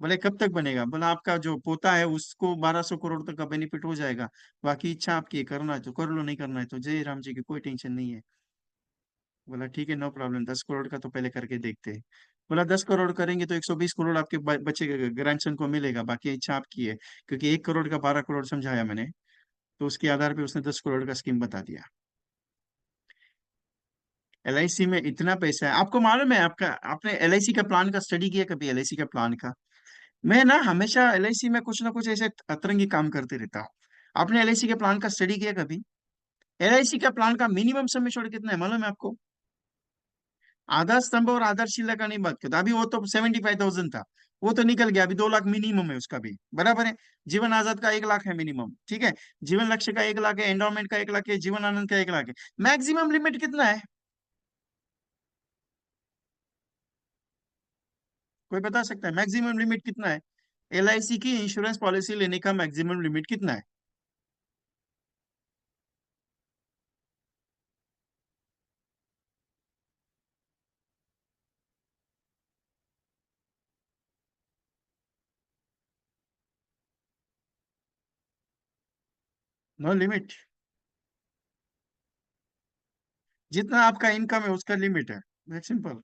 बोले कब तक बनेगा। बोला आपका जो पोता है उसको 1200 करोड़ तक का बेनिफिट हो जाएगा, बाकी इच्छा आपकी है, करना है तो कर लो, नहीं करना है तो जय राम जी की, कोई टेंशन नहीं है। बोला ठीक है नो प्रॉब्लम, 10 करोड़ का तो पहले करके देखते हैं। बोला 10 करोड़ करेंगे तो 120 करोड़ आपके बच्चे के ग्रैंडसन को मिलेगा, बाकी इच्छा आपकी है। क्योंकि 1 करोड़ का 12 करोड़ समझाया मैंने, तो उसके आधार पे उसने 10 करोड़ का स्कीम बता दिया। एलआईसी में इतना पैसा है, आपको मालूम है। आपका आपने एलआईसी का प्लान का स्टडी किया कभी, एलआईसी का प्लान का। मैं ना हमेशा एलआईसी में कुछ ना कुछ ऐसे अतरंगी काम करते रहता हूँ। आपने एलआईसी के प्लान का स्टडी किया कभी। एलआईसी का प्लान का मिनिमम सम एश्योर्ड कितना है मालूम है आपको। आधार स्तंभ और आधारशिला का नहीं बात करता, अभी वो तो 75,000 था, वो तो निकल गया, अभी 2 लाख मिनिमम है उसका भी, बराबर है। जीवन आजाद का 1 लाख है मिनिमम, ठीक है। जीवन लक्ष्य का 1 लाख है, एंडोमेंट का 1 लाख है, जीवन आनंद का 1 लाख है। मैक्सिमम लिमिट कितना है, कोई बता सकता है मैक्सिमम लिमिट कितना है। एलआईसी की इंश्योरेंस पॉलिसी लेने का मैक्सिमम लिमिट कितना है। No limit. जितना आपका इनकम है उसका लिमिट है, सिंपल।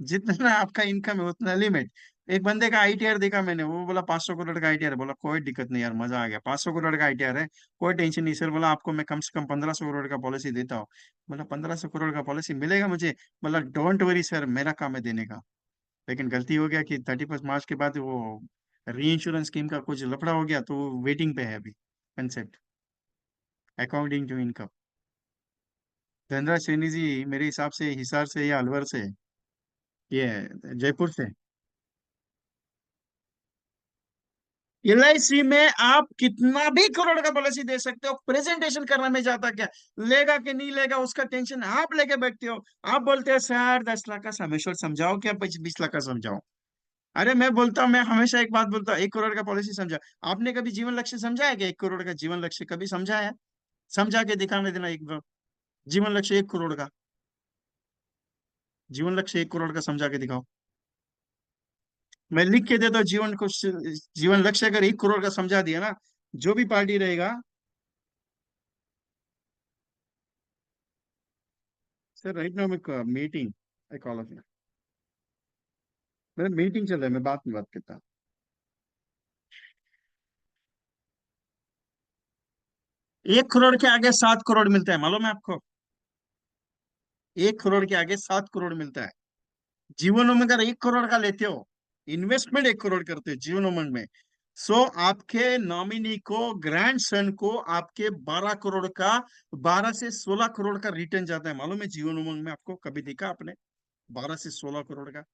जितना आपका इनकम है उतना लिमिट। एक बंदे का आईटीआर देखा मैंने, वो बोला 500 करोड़ का आईटीआर है, बोला कोई दिक्कत नहीं यार, मजा आ गया, 500 करोड़ का आईटीआर है, कोई टेंशन नहीं सर। बोला आपको मैं कम से कम 1500 करोड़ का पॉलिसी देता हूँ। बोला 1500 करोड़ का पॉलिसी मिलेगा मुझे। बोला डोंट वरी सर, मेरा काम है देने का। लेकिन गलती हो गया कि 31 मार्च के बाद वो री इंश्योरेंस स्कीम का कुछ लफड़ा हो गया, तो वेटिंग पे है अभी concept, according to income. Dhanraj Saini ji मेरे हिसाब से हिसार से या अलवर से, ये जयपुर से। एलआईसी में आप कितना भी करोड़ का पॉलिसी दे सकते हो, प्रेजेंटेशन करने में जाता क्या, लेगा कि नहीं लेगा उसका टेंशन आप लेके बैठते हो। आप बोलते हो सर 10 लाख का समेश्वर समझाओ क्या 20 लाख का समझाओ। अरे मैं बोलता हूँ, मैं हमेशा एक बात बोलता हूँ, 1 करोड़ का पॉलिसी समझा। आपने कभी जीवन लक्ष्य समझा है क्या? 1 करोड़ का जीवन लक्ष्य कभी समझा है? समझा के दिखाने देना एक बार। जीवन लक्ष्य 1 करोड़ का, जीवन लक्ष्य 1 करोड़ का समझा के दिखाओ। मैं लिख के देता हूँ जीवन को, जीवन लक्ष्य अगर 1 करोड़ का समझा दिया ना, जो भी पार्टी रहेगा। Sir right now meeting, I call of, मेरा मीटिंग चल रहा है, मैं बात में बात करता हूँ। 1 करोड़ के आगे 7 करोड़ मिलता है, मालूम है आपको? 1 करोड़ के आगे 7 करोड़ मिलता है। जीवन उमंग अगर 1 करोड़ का लेते हो, इन्वेस्टमेंट 1 करोड़ करते हो जीवन उमंग में, सो आपके नॉमिनी को, ग्रैंड सन को, आपके 12 करोड़ का, 12 से 16 करोड़ का रिटर्न जाता है, मालूम है? जीवन उमंग में आपको कभी देखा आपने? 12 से 16 करोड़ का।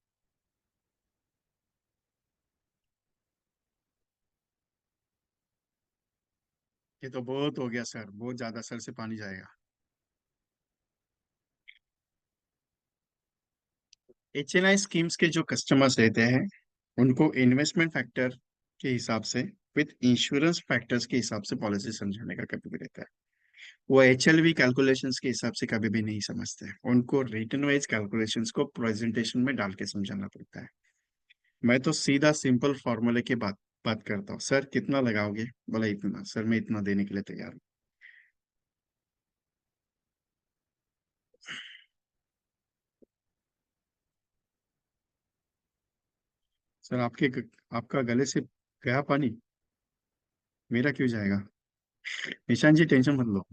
ये तो बहुत हो गया सर, बहुत ज्यादा, सर से पानी जाएगा। HNI स्कीम्स के जो कस्टमर्स रहते हैं, उनको इन्वेस्टमेंट फैक्टर के हिसाब से, विथ इंश्योरेंस फैक्टर्स के हिसाब से पॉलिसी समझाने का कभी भी रहता है। वो HLV कैलकुलेशंस के हिसाब से कभी भी नहीं समझते हैं, उनको रिटर्न वाइज कैलकुलेशंस को प्रेजेंटेशन में डाल के समझाना पड़ता है। मैं तो सीधा सिंपल फॉर्मूले की बात बात करता हूँ, सर कितना लगाओगे? बोला इतना। सर मैं इतना देने के लिए तैयार हूँ। सर आपका गले से गया पानी, मेरा क्यों जाएगा? निशान जी टेंशन मत लो।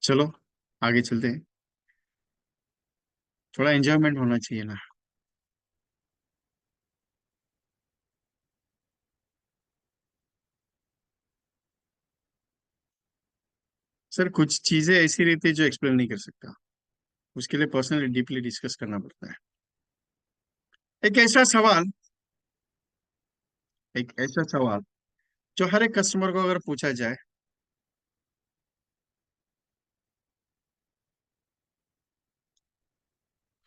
चलो आगे चलते हैं, थोड़ा एंजॉयमेंट होना चाहिए ना। सर कुछ चीजें ऐसी रहती है जो एक्सप्लेन नहीं कर सकता, उसके लिए पर्सनली डीपली डिस्कस करना पड़ता है। एक ऐसा सवाल, एक ऐसा सवाल जो हर एक कस्टमर को अगर पूछा जाए।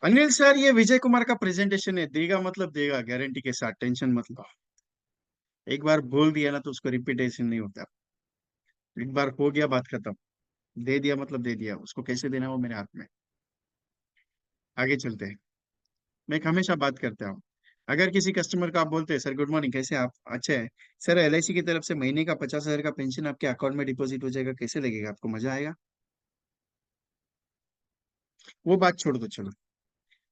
अनिल सर, ये विजय कुमार का प्रेजेंटेशन है, देगा मतलब देगा, गारंटी के साथ, टेंशन मत लो। एक बार बोल दिया ना तो उसको रिपीटेशन नहीं होता। एक बार हो गया, बात खत्म। दे दिया मतलब दे दिया, उसको कैसे देना वो मेरे हाथ में। आगे चलते हैं। मैं एक हमेशा बात करता हूँ, अगर किसी कस्टमर को आप बोलते हैं सर गुड मॉर्निंग, कैसे आप? अच्छे हैं सर, LIC की तरफ से महीने का 50,000 का पेंशन आपके अकाउंट में डिपॉजिट हो जाएगा, कैसे लगेगा आपको? मजा आएगा? वो बात छोड़ दो, चलो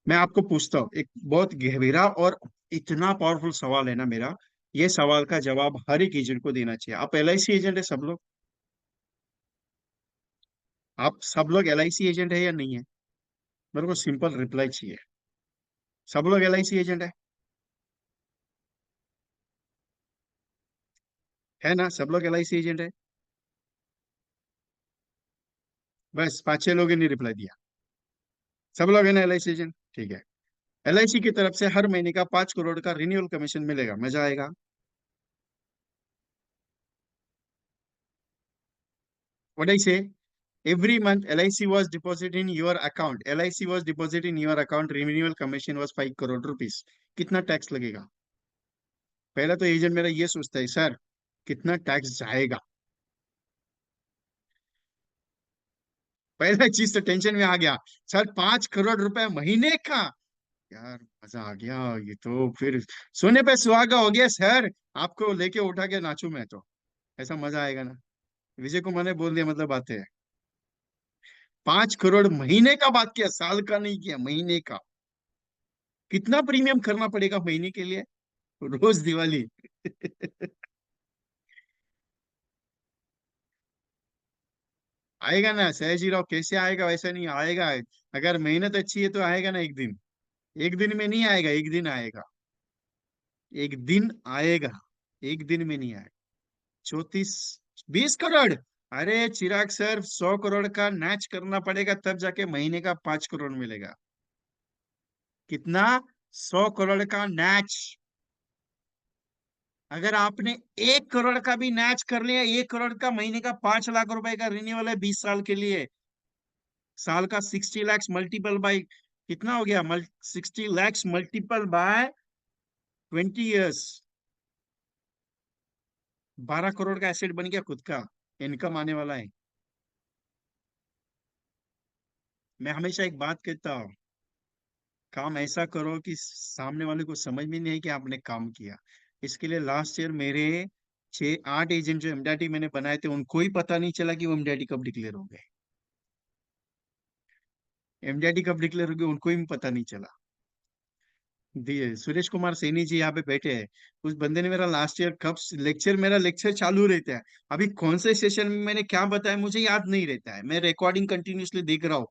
मैं आपको पूछता हूँ, एक बहुत गहरा और इतना पावरफुल सवाल है ना मेरा। ये सवाल का जवाब हर एक एजेंट को देना चाहिए। आप LIC एजेंट है सब लोग? आप सब लोग LIC एजेंट है या नहीं है? मेरे को सिंपल रिप्लाई चाहिए। सब लोग LIC एजेंट है ना? सब लोग LIC एजेंट है? बस 5-6 लोगों ने रिप्लाई दिया। सब लोग है ना LIC एजेंट? ठीक है। LIC की तरफ से हर महीने का 5 करोड़ का रिन्यूअल कमीशन मिलेगा, मजा आएगा। व्हाट आई से, every month LIC was deposited in your account, LIC was deposited in your account, renewal commission was 5 crore rupees. कितना टैक्स लगेगा? पहला तो एजेंट मेरा ये सोचता है सर कितना टैक्स जाएगा। पहला चीज तो टेंशन में आ गया, सर 5 करोड़ रुपए महीने का। यार मजा आ गया, ये तो फिर सोने पे सुहागा हो गया सर। आपको लेके उठा के नाचू मैं तो, ऐसा मजा आएगा ना। विजय कुमार ने बोल दिया मतलब बात है। 5 करोड़ महीने का बात किया, साल का नहीं किया, महीने का। कितना प्रीमियम करना पड़ेगा महीने के लिए? रोज दिवाली। आएगा ना सहजी राव, कैसे आएगा? वैसा नहीं आएगा। अगर मेहनत अच्छी है तो आएगा ना एक दिन। एक दिन में नहीं आएगा, एक दिन आएगा। एक दिन आएगा, एक दिन में नहीं आएगा। 34, 20 करोड़? अरे चिराग सर, 100 करोड़ का मैच करना पड़ेगा तब जाके महीने का 5 करोड़ मिलेगा। कितना? 100 करोड़ का मैच। अगर आपने 1 करोड़ का भी मैच कर लिया, 1 करोड़ का महीने का 5 लाख रुपए का रिन्यूअल है 20 साल के लिए, साल का 60 लैक्स मल्टीपल बाय कितना हो गया, 60 lakhs multiple bye 20 years, 12 crore का एसेट बन गया खुद का, इनकम आने वाला है। मैं हमेशा एक बात कहता हूँ, काम ऐसा करो कि सामने वाले को समझ में नहीं है कि आपने काम किया। इसके लिए लास्ट ईयर मेरे 6-8 एजेंट जो एमडीआरटी मैंने बनाए थे, उनको ही पता नहीं चला कि वो एमडीआरटी कब डिक्लेयर हो गए। एमडीआरटी कब डिक्लेयर हो गए उनको ही पता नहीं चला। दिए सुरेश कुमार सैनी जी यहाँ पे बैठे हैं, उस बंदे ने मेरा लास्ट ईयर कब लेक्चर, मेरा लेक्चर चालू रहता है, अभी कौन से सेशन में मैंने क्या बताया मुझे याद नहीं रहता है, मैं रिकॉर्डिंग कंटिन्यूअसली देख रहा हूँ।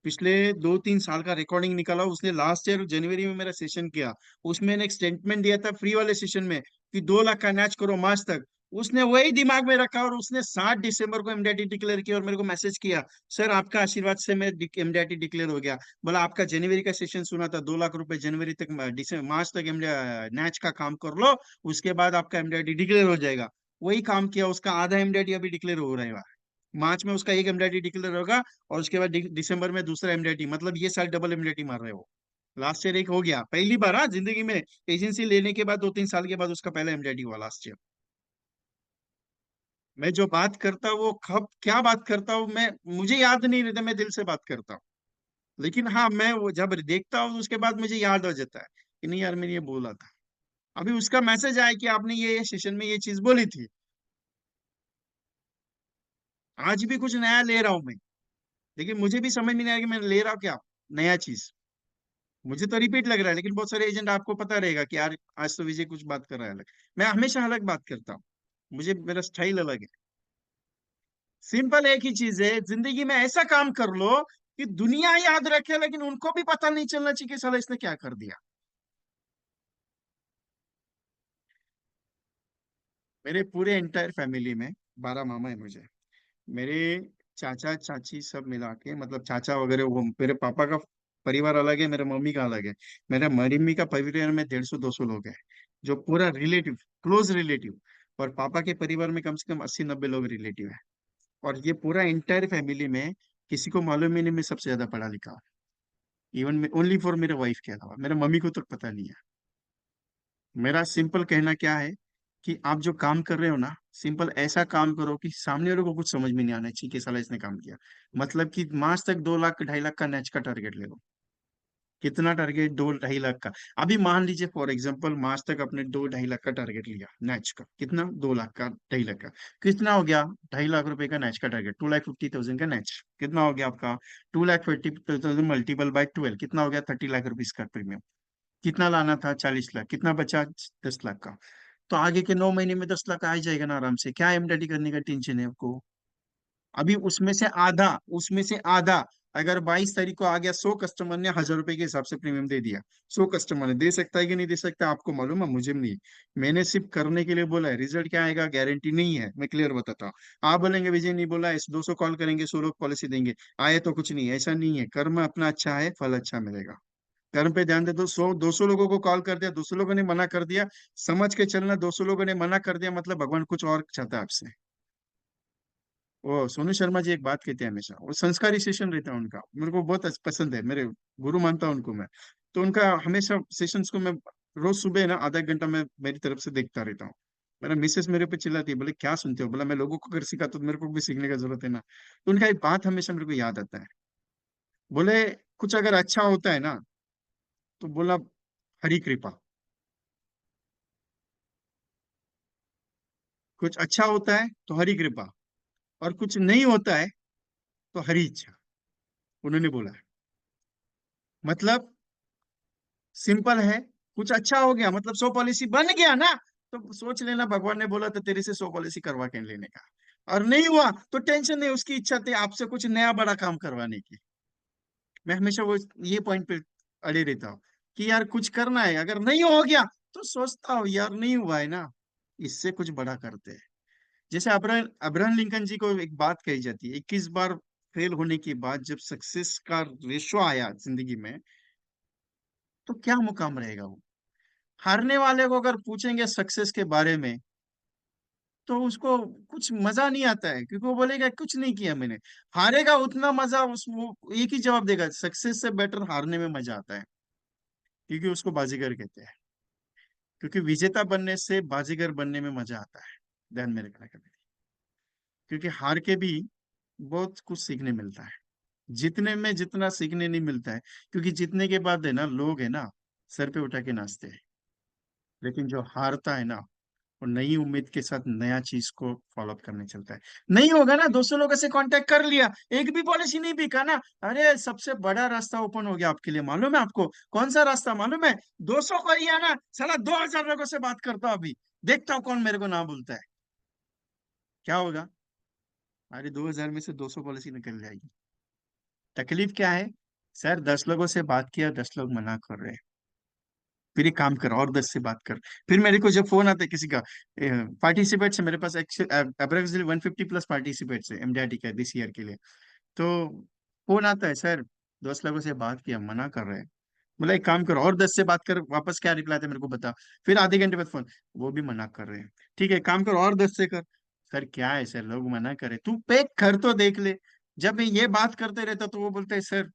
पिछले 2-3 साल का रिकॉर्डिंग निकाला उसने, लास्ट ईयर जनवरी में मेरा सेशन किया, उसमें मैंने एक स्टेटमेंट दिया था फ्री वाले सेशन में कि 2 लाख का मैच करो मार्च तक। उसने वही दिमाग में रखा और उसने 7 दिसंबर को एमडीआईटी डिक्लेयर किया और मेरे को मैसेज किया, सर आपका आशीर्वाद से मैं एमडीआईटी डिक्लेयर हो गया। बोला आपका जनवरी का सेशन सुना था, 2 लाख रुपए जनवरी तक, दिसंबर मार्च तक मैच का काम कर लो, उसके बाद आपका एमडीआईटी डिक्लेयर हो जाएगा। वही काम किया, उसका आधा एमडीआईटी अभी डिक्लेयर हो रहा है। मार्च में उसका एक एमडीआईटी डिक्लेयर होगा और उसके बाद दिसंबर में दूसरा एमडीआईटी, मतलब ये साल डबल एमडीआईटी मार रहे हो। लास्ट ईयर एक हो गया, पहली बार हाँ जिंदगी में एजेंसी लेने के बाद 2-3 साल के बाद उसका पहला एमडीआईटी हुआ लास्ट ईयर। मैं जो बात करता हूँ वो कब क्या बात करता हूँ मैं, मुझे याद नहीं रहता, मैं दिल से बात करता हूँ। लेकिन हाँ, मैं वो जब देखता हूँ उसके बाद मुझे याद हो जाता है कि नहीं यार मैंने ये बोला था। अभी उसका मैसेज आया कि आपने ये सेशन में ये चीज बोली थी। आज भी कुछ नया ले रहा हूं मैं, लेकिन मुझे भी समझ में नहीं आया कि मैं ले रहा हूँ क्या नया चीज। मुझे तो रिपीट लग रहा है, लेकिन बहुत सारे एजेंट आपको पता रहेगा कि यार आज तो विजय कुछ बात कर रहा है अलग। मैं हमेशा अलग बात करता हूँ, मुझे मेरा स्टाइल अलग है। सिंपल एक ही चीज है, जिंदगी में ऐसा काम कर लो कि दुनिया याद रखे, लेकिन उनको भी पता नहीं चलना चाहिए कि साला इसने क्या कर दिया। मेरे पूरे एंटायर फैमिली में 12 मामा है मुझे। मेरे चाचा चाची सब मिला के, मतलब चाचा वगैरह, वो मेरे पापा का परिवार अलग है, मेरे मम्मी का अलग है। मेरे मम्मी का परिवार में 150-200 लोग हैं, जो पूरा रिलेटिव, क्लोज रिलेटिव। और पापा के परिवार में कम से कम 80-90 लोग रिलेटिव है। और ये पूरा एंटायर फैमिली में किसी को मालूम ही नहीं मैं सबसे ज्यादा पढ़ा लिखा हूँ। इवन ओनली फॉर मेरे वाइफ के अलावा मेरे मम्मी को तो पता नहीं है। मेरा सिंपल कहना क्या है कि आप जो काम कर रहे हो ना, सिंपल ऐसा काम करो कि सामने वाले को कुछ समझ में नहीं आना चाहिए कि साला इसने काम किया। मतलब कि मार्च तक 2 लाख 2.5 लाख का नेच का टारगेट ले लो। कितना टारगेट? 2-2.5 लाख का। अभी मान लीजिए फॉर एग्जांपल मार्च तक आपने 2-2.5 लाख का टारगेट लिया नेच का, कितना? 2 लाख का, 2.5 लाख का, कितना हो गया? 2.5 लाख रुपए का नेच का टारगेट, 2,50,000 का नेच, कितना हो गया आपका? 2,50,000 मल्टीपल बाय 12 कितना हो गया? 30 लाख रुपीज का प्रीमियम। कितना लाना था? 40 लाख, कितना बचा? 10 लाख का। तो आगे के 9 महीने में 10 लाख आ ही जाएगा ना आराम से, क्या एमडीडी करने का टेंशन है आपको? अभी उसमें से आधा अगर 22 तारीख को आ गया, 100 कस्टमर ने 1,000 रुपए के हिसाब से प्रीमियम दे दिया, 100 कस्टमर ने, दे सकता है कि नहीं दे सकता आपको मालूम है, मुझे भी नहीं। मैंने सिर्फ करने के लिए बोला है, रिजल्ट क्या आएगा गारंटी नहीं है, मैं क्लियर बताता हूँ। आप बोलेंगे विजय नहीं बोला है, 200 कॉल करेंगे 100 लोग पॉलिसी देंगे, आए तो कुछ नहीं, ऐसा नहीं है। कर्म अपना अच्छा है, फल अच्छा मिलेगा। कर्म पे ध्यान दे दो। 100-200 लोगों को कॉल कर दिया, 200 लोगों ने मना कर दिया, समझ के चलना, 200 लोगों ने मना कर दिया मतलब भगवान कुछ और चाहता है आपसे। वो सोनू शर्मा जी एक बात कहते हैं हमेशा, वो संस्कारी सेशन रहता है उनका, मेरे को बहुत पसंद है, मेरे गुरु मानता हूं उनको मैं। तो उनका हमेशा सेशंस को मैं रोज सुबह ना आधा एक घंटा मैं मेरी तरफ से देखता रहता हूँ। मेरा मिसेस मेरे पे चिल्लाती है, बोले क्या सुनते हो? बोला मैं लोगों को अगर सिखा तो मेरे को भी सीखने का जरूरत है ना। तो उनका एक बात हमेशा मेरे को याद आता है। बोले कुछ अगर अच्छा होता है ना, तो बोला हरी कृपा। कुछ अच्छा होता है तो हरी कृपा, और कुछ नहीं होता है तो हरी इच्छा, उन्होंने बोला है। मतलब सिंपल है, कुछ अच्छा हो गया मतलब 100 पॉलिसी बन गया ना, तो सोच लेना भगवान ने बोला था तेरे से 100 पॉलिसी करवा के लेने का। और नहीं हुआ तो टेंशन नहीं, उसकी इच्छा थी आपसे कुछ नया बड़ा काम करवाने की। मैं हमेशा वो ये पॉइंट पे अड़े रहता हूँ कि यार कुछ करना है, अगर नहीं हो गया तो सोचता हूँ यार नहीं हुआ है ना, इससे कुछ बड़ा करते हैं। जैसे अब्राहम अब्राहम लिंकन जी को एक बात कही जाती है, 21 बार फेल होने के बाद जब सक्सेस का रेशो आया जिंदगी में, तो क्या मुकाम रहेगा वो। हारने वाले को अगर पूछेंगे सक्सेस के बारे में, तो उसको कुछ मजा नहीं आता है, क्योंकि वो बोलेगा कुछ नहीं किया मैंने। हारेगा उतना मजा उस वो एक ही जवाब देगा, सक्सेस से बेटर हारने में मजा आता है, क्योंकि उसको बाजीगर कहते हैं। क्योंकि विजेता बनने से बाजीगर बनने में मजा आता है, ध्यान में रखना कभी। क्योंकि हार के भी बहुत कुछ सीखने मिलता है, जीतने में जितना सीखने नहीं मिलता है। क्योंकि जीतने के बाद है ना, लोग है ना सर पे उठा के नाचते हैं, लेकिन जो हारता है ना, और नई उम्मीद के साथ नया चीज को फॉलो अप करने चलता है। नहीं होगा ना, 200 लोगों से कांटेक्ट कर लिया, एक भी पॉलिसी नहीं बिका ना, अरे सबसे बड़ा रास्ता ओपन हो गया आपके लिए। मालूम है आपको कौन सा रास्ता मालूम है? 200 को लिया ना, साला 2000 लोगों से बात करता हूं अभी, देखता हूँ कौन मेरे को ना बोलता है। क्या होगा? अरे 2000 में से 200 पॉलिसी निकल जाएगी। तकलीफ क्या है? सर 10 लोगों से बात किया, 10 लोग मना कर रहे हैं। फिर एक काम कर और 10 से बात कर। फिर मेरे को जब फोन आता है किसी का, पार्टिसिपेट से मेरे पास अप्रोक्सीमेटली 150 प्लस पार्टिसिपेट है एमडीआरटी का दिस ईयर के लिए। तो फोन आता है, सर 10 लोगों से बात किया, मना कर रहे हैं। बोला एक काम करो और 10 से बात कर, वापस क्या रिप्लाई था मेरे को बता। फिर आधे घंटे बाद फोन, वो भी मना कर रहे हैं। ठीक है काम करो और 10 से कर। सर क्या है सर, लोग मना करे, तू पे कर तो देख ले। जब मैं ये बात करते रहता तो वो बोलते है सर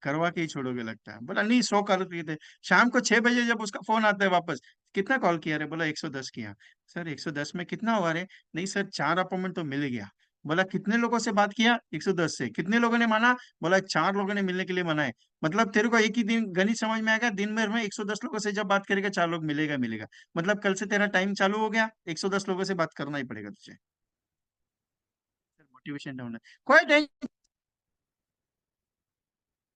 करवा के ही छोड़ोगे लगता है। बोला नहीं, 100 कॉल किए थे। शाम को 6 बजे जब उसका फोन आता है वापस, कितना कॉल किया रे? बोला 110 किया। सर 110 में कितना हुआ रे? नहीं सर 4 अपॉइंटमेंट तो मिल गया। बोला कितने लोगों से बात किया? 110 से। कितने लोगों ने माना? बोला 4 लोगों ने मिलने के लिए मना है। मतलब तेरे को एक ही दिन गणित समझ में आएगा, दिन भर में 110 लोगों से जब बात करेगा 4 लोग मिलेगा मिलेगा। मतलब कल से तेरा टाइम चालू हो गया, 110 लोगों से बात करना ही पड़ेगा तुझे। मोटिवेशन डाउन है। कोई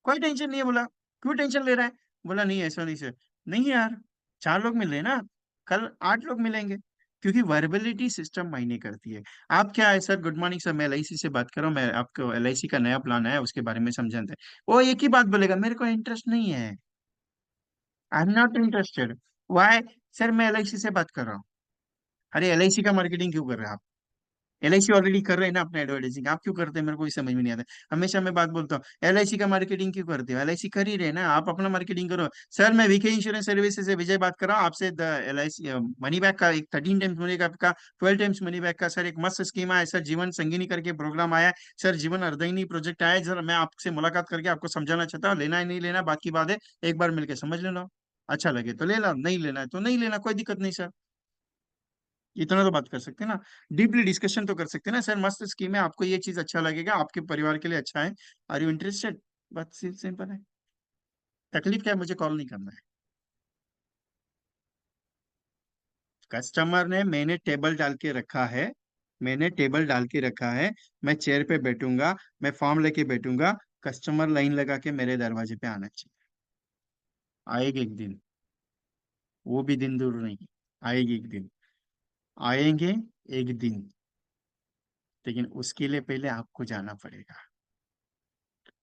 कोई टेंशन नहीं है। बोला क्यों टेंशन ले रहा है? बोला नहीं ऐसा नहीं सर। नहीं यार, 4 लोग मिल रहे हैं ना, कल 8 लोग मिलेंगे। क्योंकि वर्बलिटी सिस्टम मायने करती है। आप क्या है सर, गुड मॉर्निंग सर, मैं एलआईसी से बात कर रहा हूँ, मैं आपको एलआईसी का नया प्लान आया है, उसके बारे में समझाते हैं। वो एक ही बात बोलेगा, मेरे को इंटरेस्ट नहीं है, I am not interested. Why? Sir मैं एलआईसी से बात कर रहा हूँ। अरे एलआईसी का मार्केटिंग क्यों कर रहे हैं आप? एलआईसी ऑलरेडी कर रहे हैं ना अपना एडवर्टाइजिंग, आप क्यों करते हैं मेरे को ही समझ में नहीं आता। हमेशा मैं बात बोलता हूँ, एलआईसी का मार्केटिंग क्यों करते हो? एलआईसी कर ही रहे ना, आप अपना मार्केटिंग करो। सर मैं वीके इंश्योरेंस सर्विसेज से विजय बात कर रहा हूँ आपसे। एलआईसी मनी बैक का एक 13 टाइम्स मनी बैक का, 12 टाइम्स मनी बैक का सर एक मस्त स्कीम आया है सर, जीवन संगिनी करके प्रोग्राम आया है सर, जीवन अर्धयनी प्रोजेक्ट आया है। सर मैं आपसे मुलाकात करके आपको समझाना चाहता हूँ, लेना है नहीं लेना बाकी बात है, एक बार मिलकर समझ लेना। अच्छा लगे तो ले ला, नहीं लेना है तो नहीं लेना, कोई दिक्कत नहीं सर। इतना तो बात कर सकते हैं ना, डीपली डिस्कशन तो कर सकते हैं ना। सर मस्त स्कीम है, आपको ये चीज अच्छा लगेगा, आपके परिवार के लिए अच्छा है, आर यू इंटरेस्टेड? बात सिंपल है। तकलीफ क्या है? मुझे कॉल नहीं करना है। कस्टमर ने, मैंने टेबल डाल के रखा है, मैंने टेबल डाल के रखा है, मैं चेयर पे बैठूंगा, मैं फॉर्म लेके बैठूंगा, कस्टमर लाइन लगा के मेरे दरवाजे पे आना चाहिए। आएगी एक दिन, वो भी दिन दूर नहीं, आएगी एक दिन, आएंगे एक दिन, लेकिन उसके लिए पहले आपको जाना पड़ेगा।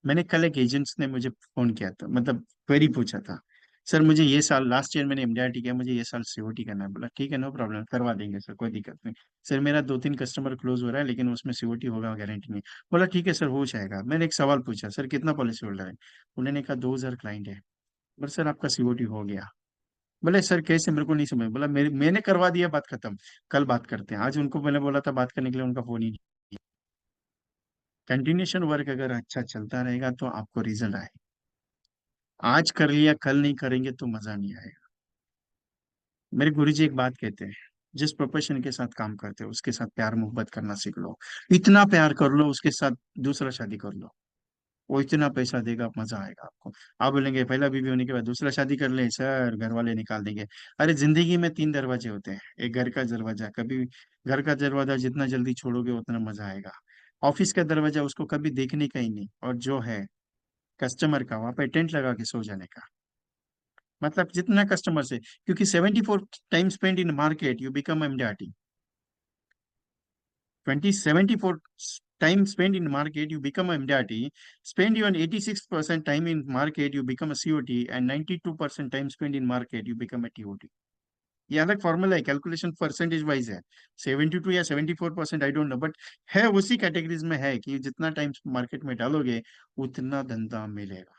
मैंने कल एक एजेंट्स ने मुझे फोन किया था, मतलब क्वेरी पूछा था, सर मुझे ये साल, लास्ट ईयर मैंने एमडीआरटी किया, मुझे ये साल सीओटी करना है। बोला ठीक है नो प्रॉब्लम, करवा देंगे सर, कोई दिक्कत नहीं। सर मेरा 2-3 कस्टमर क्लोज हो रहा है, लेकिन उसमें सीओटी होगा गारंटी नहीं। बोला ठीक है सर हो जाएगा। मैंने एक सवाल पूछा, सर कितना पॉलिसी होल्डर है? उन्होंने कहा 2000 क्लाइंट है। बोला सर आपका सीओटी हो गया। बोले सर कैसे, मेरे को नहीं समझ। बोला मैंने करवा दिया, बात खत्म, कल बात करते हैं। आज उनको मैंने बोला था बात करने के लिए, उनका फोन ही नहीं। कंटिन्यूशन वर्क अगर अच्छा चलता रहेगा तो आपको रिजल्ट आए। आज कर लिया कल नहीं करेंगे तो मजा नहीं आएगा। मेरे गुरुजी एक बात कहते हैं, जिस प्रोफेशन के साथ काम करते हो उसके साथ प्यार मोहब्बत करना सीख लो। इतना प्यार कर लो उसके साथ, दूसरा शादी कर लो, वो इतना पैसा देगा, मजा आएगा आपको। आप बोलेंगे पहला बीवी होने के बाद दूसरा शादी कर ले, सर घर वाले निकाल देंगे। अरे जिंदगी में 3 दरवाजे होते हैं, एक घर का दरवाजा, कभी घर का दरवाजा जितना जल्दी छोड़ोगे उतना मजा आएगा। ऑफिस का दरवाजा उसको कभी देखने का ही नहीं, और जो है कस्टमर का, वहां पे टेंट लगा के सो जाने का। मतलब जितना कस्टमर से, क्योंकि 74 time spend in market you become MDRT, 74 time spent in market you become a MDRT, spend your 86% time in market you become a COT, and 92% time spent in market you become a TOT। ये अलग formula है, calculation percentage wise है। 72 या 74% I don't know, but है उसी categories में है कि जितना टाइम मार्केट में डालोगे उतना धंधा मिलेगा।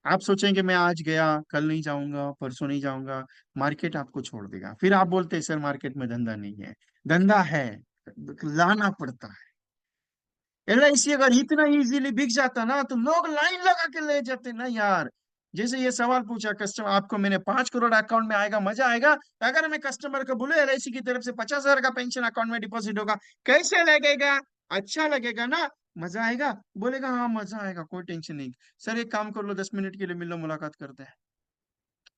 आप सोचेंगे मैं आज गया, कल नहीं जाऊंगा, परसों नहीं जाऊंगा, मार्केट आपको छोड़ देगा। फिर आप बोलते हैं सर मार्केट में धंधा नहीं है। धंधा है, लाना पड़ता है। एलआईसी अगर इतना इजीली बिक जाता ना तो लोग लाइन लगा के ले जाते ना यार। जैसे ये सवाल पूछा कस्टमर, आपको मैंने 5 करोड़ अकाउंट में आएगा, मजा आएगा? अगर मैं कस्टमर को बोले एलआईसी की तरफ से 50,000 का पेंशन अकाउंट में डिपॉजिट होगा, कैसे लगेगा? अच्छा लगेगा ना? मजा आएगा? बोलेगा हाँ मजा आएगा, कोई टेंशन नहीं। सर एक काम कर लो, 10 मिनट के लिए मिल लो, मुलाकात करते हैं।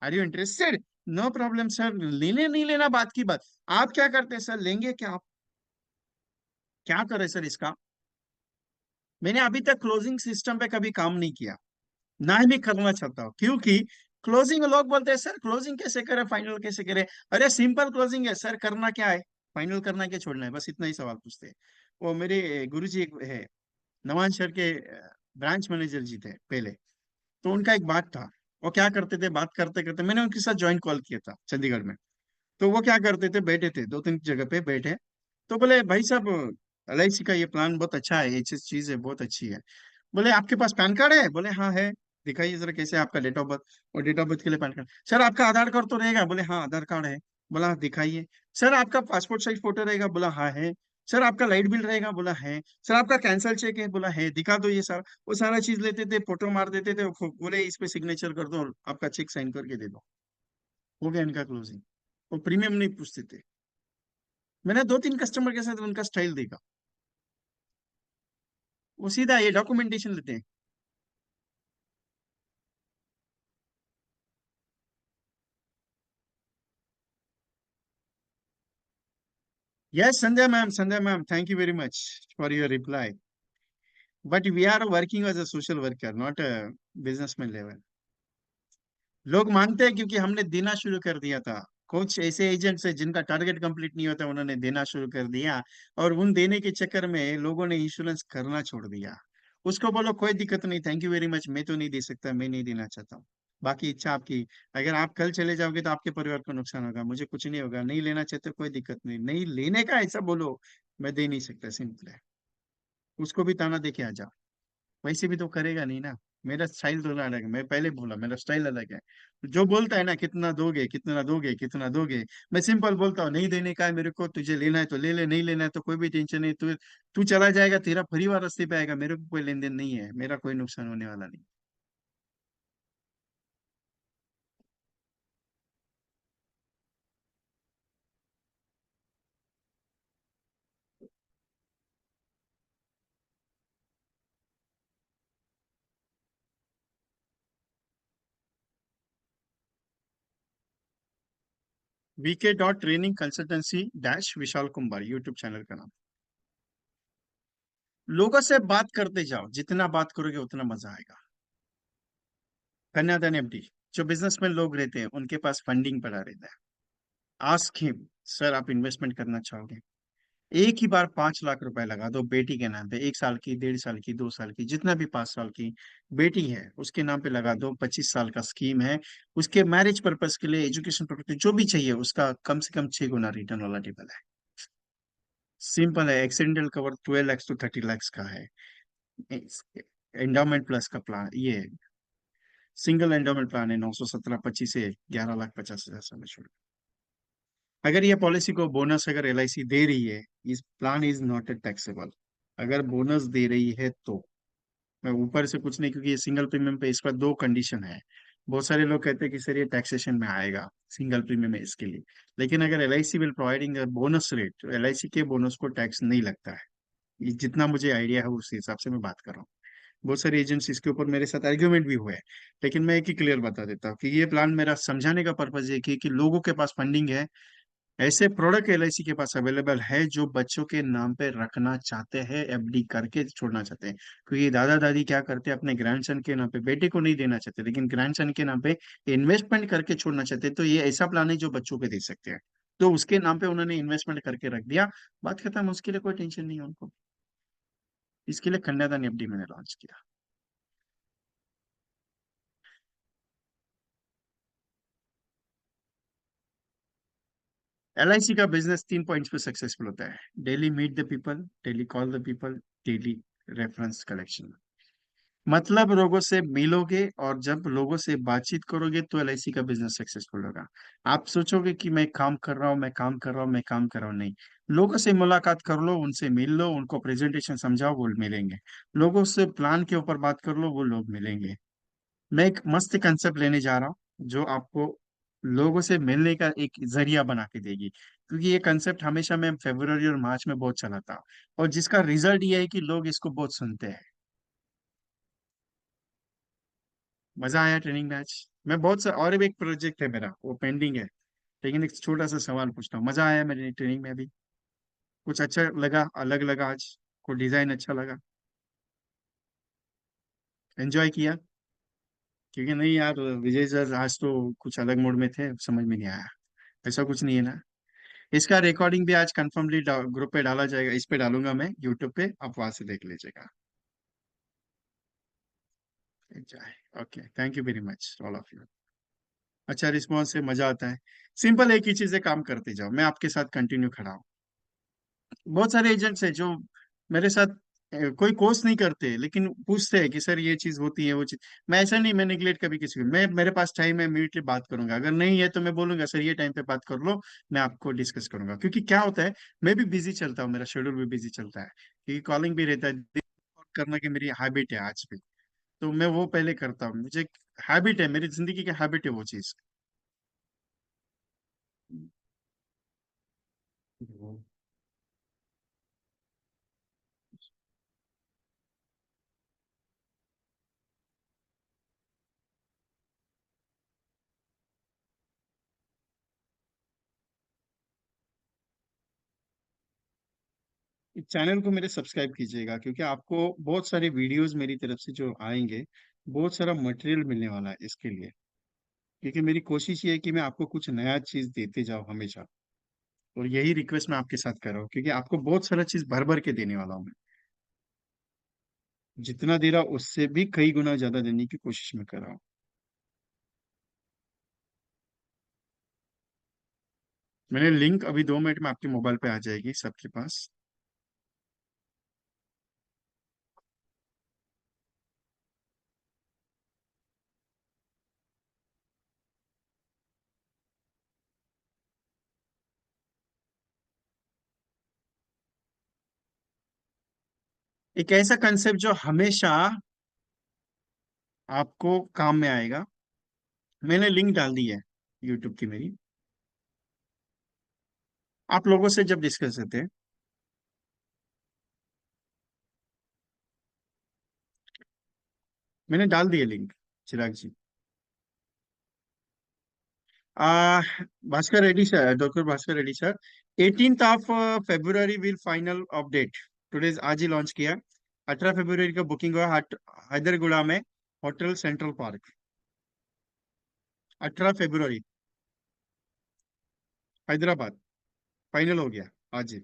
Are you interested? No problem sir, लेने नहीं लेना बात की बात। आप क्या करते हैं सर, लेंगे क्या आप? क्या करें सर इसका? मैंने अभी तक क्लोजिंग सिस्टम पे कभी काम नहीं किया, ना ही मैं करना चाहता हूँ, क्योंकि क्लोजिंग लोग बोलते हैं सर क्लोजिंग कैसे करें, फाइनल कैसे करें? अरे सिंपल क्लोजिंग है सर, करना क्या है? फाइनल करना है क्या छोड़ना है, बस इतना ही सवाल पूछते हैं। वो मेरे गुरुजी एक है, नवान शहर के ब्रांच मैनेजर जी थे पहले। तो उनका एक बात था, वो क्या करते थे, बात करते करते मैंने उनके साथ ज्वाइन कॉल किया था चंडीगढ़ में। तो वो क्या करते थे, बैठे थे 2-3 जगह पे बैठे, तो बोले भाई साहब एलआईसी का ये प्लान बहुत अच्छा है, ये चीज है बहुत अच्छी है। बोले आपके पास पैन कार्ड है? बोले हाँ है। दिखाइए जरा कैसे आपका डेट ऑफ बर्थ, और डेट ऑफ बर्थ के लिए पैन कार्ड। सर आपका आधार कार्ड तो रहेगा? बोले हाँ आधार कार्ड है। बोला दिखाइए। सर आपका पासपोर्ट साइज फोटो रहेगा? बोला हाँ है। सर आपका लाइट बिल रहेगा? बोला है। सर आपका कैंसल चेक है? बोला है। दिखा दो ये सारा। वो सारा चीज लेते थे, फोटो मार देते थे, बोले इस पे सिग्नेचर कर दो, आपका चेक साइन करके दे दो। हो गया इनका क्लोजिंग। वो प्रीमियम नहीं पूछते थे। मैंने 2-3 कस्टमर के साथ उनका स्टाइल देखा, वो सीधा ये डॉक्यूमेंटेशन लेते हैं। Yes Sandhya ma'am, thank you very much for your reply. But we are working as a social worker, not a businessman level. लोग मानते हैं क्योंकि हमने देना शुरू कर दिया था। कुछ ऐसे एजेंट्स है जिनका टारगेट कंप्लीट नहीं होता, उन्होंने देना शुरू कर दिया, और उन देने के चक्कर में लोगों ने इंश्योरेंस करना छोड़ दिया। उसको बोलो कोई दिक्कत नहीं, थैंक यू वेरी मच, मैं तो नहीं दे सकता, मैं नहीं देना चाहता हूँ। बाकी इच्छा आपकी। अगर आप कल चले जाओगे तो आपके परिवार को नुकसान होगा, मुझे कुछ नहीं होगा। नहीं लेना चाहते कोई दिक्कत नहीं, नहीं लेने का ऐसा बोलो, मैं दे नहीं सकता, सिंपल है। उसको भी ताना दे के आ जाओ। वैसे भी तो करेगा नहीं ना। मेरा स्टाइल थोड़ा अलग है, मैं पहले बोला मेरा स्टाइल अलग है। जो बोलता है ना कितना दोगे कितना दोगे कितना दोगे, मैं सिंपल बोलता हूँ नहीं देने का है मेरे को, तुझे लेना है तो ले ले, नहीं लेना है तो कोई भी टेंशन नहीं। तू तू चला जाएगा, तेरा परिवार रास्ते पे आएगा, मेरे को कोई लेन देन नहीं है, मेरा कोई नुकसान होने वाला नहीं। VK.TrainingConsultancy-विशाल कुमार, यूट्यूब चैनल का नाम। लोगों से बात करते जाओ, जितना बात करोगे उतना मजा आएगा। कन्यादान एफडी, जो बिजनेसमैन लोग रहते हैं उनके पास फंडिंग पड़ा रहता है। आस्क हिम, सर आप इन्वेस्टमेंट करना चाहोगे? एक ही बार 5 लाख रुपए लगा दो बेटी के नाम पे, 1 साल की, 1.5 साल की, 2 साल की, जितना भी 5 साल की बेटी है उसके नाम पे लगा दो। 25 साल का स्कीम है। उसके मैरिज पर्पज के लिए, एजुकेशन पर्पज जो भी चाहिए, उसका कम से कम 6 गुना रिटर्न वाला टेबल है। सिंपल है। Accidental cover 12 lakhs to 30 lakhs का है। एंडाउमेंट प्लस का प्लान ये सिंगल एंडाउमेंट प्लान है, 917 25 से 11,50,000 में छोड़। अगर ये पॉलिसी को बोनस अगर एलआईसी दे रही है, इस plan is not a taxable. अगर बोनस दे रही है तो, मैं ऊपर से कुछ नहीं, क्योंकि ये सिंगल प्रीमियम पे इसका 2 कंडीशन है। बहुत सारे लोग कहते हैं कि सर ये टैक्सेशन में आएगा, सिंगल प्रीमियम है इसके लिए। लेकिन अगर LIC will providing bonus rate, तो एलआईसी के बोनस को टैक्स नहीं लगता है। ये जितना मुझे आइडिया है उस हिसाब से मैं बात कर रहा हूँ। बहुत सारे एजेंट्स इसके ऊपर मेरे साथ आर्ग्यूमेंट भी हुए हैं। लेकिन मैं एक ही क्लियर बता देता हूँ कि ये प्लान मेरा समझाने का पर्पज ये कि लोगों के पास फंडिंग है, ऐसे प्रोडक्ट एलआईसी के पास अवेलेबल है जो बच्चों के नाम पे रखना चाहते हैं, एफडी करके छोड़ना चाहते हैं। क्योंकि दादा दादी क्या करते हैं, अपने ग्रैंडसन के नाम पे, बेटे को नहीं देना चाहते लेकिन ग्रैंडसन के नाम पे इन्वेस्टमेंट करके छोड़ना चाहते हैं। तो ये ऐसा प्लान है जो बच्चों को दे सकते हैं। तो उसके नाम पे उन्होंने इन्वेस्टमेंट करके रख दिया, बात खत्म, उसके लिए कोई टेंशन नहीं है उनको। इसके लिए कन्यादान एफडी मैंने लॉन्च किया। एलआईसी का बिजनेस 3 पॉइंट्स पे सक्सेसफुल होता है: daily meet the people, daily call the people, daily reference collection. मतलब लोगों से मिलोगे और जब लोगों से बातचीत करोगे तो एलआईसी का बिजनेस सक्सेसफुल होगा। आप सोचोगे कि मैं काम कर रहा हूँ, मैं काम कर रहा हूँ, मैं काम कर रहा हूँ, नहीं। लोगों से मुलाकात कर लो, उनसे मिल लो, उनको प्रेजेंटेशन समझाओ, वो मिलेंगे। लोगों से प्लान के ऊपर बात कर लो, वो लोग मिलेंगे। मैं एक मस्त कंसेप्ट लेने जा रहा हूँ जो आपको लोगों से मिलने का एक जरिया बना के देगी, क्योंकि ये कंसेप्ट हमेशा मैं फरवरी और मार्च में बहुत चला था, और जिसका रिजल्ट ये है कि लोग इसको बहुत सुनते हैं। मजा आया ट्रेनिंग बैच। मैं बहुत सा और भी एक प्रोजेक्ट है मेरा, वो पेंडिंग है। लेकिन एक छोटा सा सवाल पूछता हूँ, मजा आया मेरी ट्रेनिंग में अभी? कुछ अच्छा लगा, अलग लगा आज? कोई डिजाइन अच्छा लगा? एंजॉय किया? क्योंकि नहीं यार, विजय सर आज तो कुछ अलग मोड में थे, समझ में नहीं आया। ऐसा कुछ नहीं है ना? इसका रिकॉर्डिंग भी आज कंफर्मली ग्रुप पे डाला जाएगा, इस पे डालूंगा मैं यूट्यूब पे, आप वहां से देख लीजिएगा। Enjoy. Okay, thank you very much all of you. अच्छा रिस्पॉन्स है, मजा आता है। सिंपल एक ही चीजें काम करते जाओ, मैं आपके साथ कंटिन्यू खड़ा हूँ। बहुत सारे एजेंट्स हैं जो मेरे साथ कोई कोर्स नहीं करते, लेकिन पूछते हैं कि सर ये चीज होती है, वो चीज। मैं ऐसा नहीं, मैं निगलेक्ट कभी किसी को, मैं मेरे पास टाइम है, इमीडिएटली बात करूंगा। अगर नहीं है तो मैं बोलूंगा सर ये टाइम पे बात कर लो, मैं आपको डिस्कस करूंगा। क्योंकि क्या होता है, मैं भी बिजी चलता हूँ, मेरा शेड्यूल भी बिजी चलता है, क्योंकि कॉलिंग भी रहता है, दिन भर करने की मेरी हैबिट है आज भी। तो मैं वो पहले करता हूँ, मुझे हैबिट है, मेरी जिंदगी की हैबिट है वो चीज। इस चैनल को मेरे सब्सक्राइब कीजिएगा, क्योंकि आपको बहुत सारे वीडियोस मेरी तरफ से जो आएंगे, बहुत सारा मटेरियल मिलने वाला है इसके लिए। क्योंकि मेरी कोशिश ये है कि मैं आपको कुछ नया चीज देते जाऊं हमेशा। और यही रिक्वेस्ट मैं आपके साथ कर रहा हूँ, क्योंकि आपको बहुत सारा चीज भर भर के देने वाला हूँ मैं। जितना दे रहा उससे भी कई गुना ज्यादा देने की कोशिश में कर रहा हूँ। मैंने लिंक अभी 2 मिनट में आपके मोबाइल पे आ जाएगी सबके पास। एक ऐसा कंसेप्ट जो हमेशा आपको काम में आएगा। मैंने लिंक डाल दी है यूट्यूब की मेरी। आप लोगों से जब डिस्कस करते हैं, मैंने डाल दिया लिंक, चिराग जी। आ, Bhaskar Reddy sir, doctor Bhaskar Reddy sir, 18th of February will final update. Today आज ही लॉन्च किया। 18 फरवरी का बुकिंग हुआ हैदरगुड़ा में, होटल सेंट्रल पार्क। 18 फरवरी, हैदराबाद। फाइनल हो गया आज ही,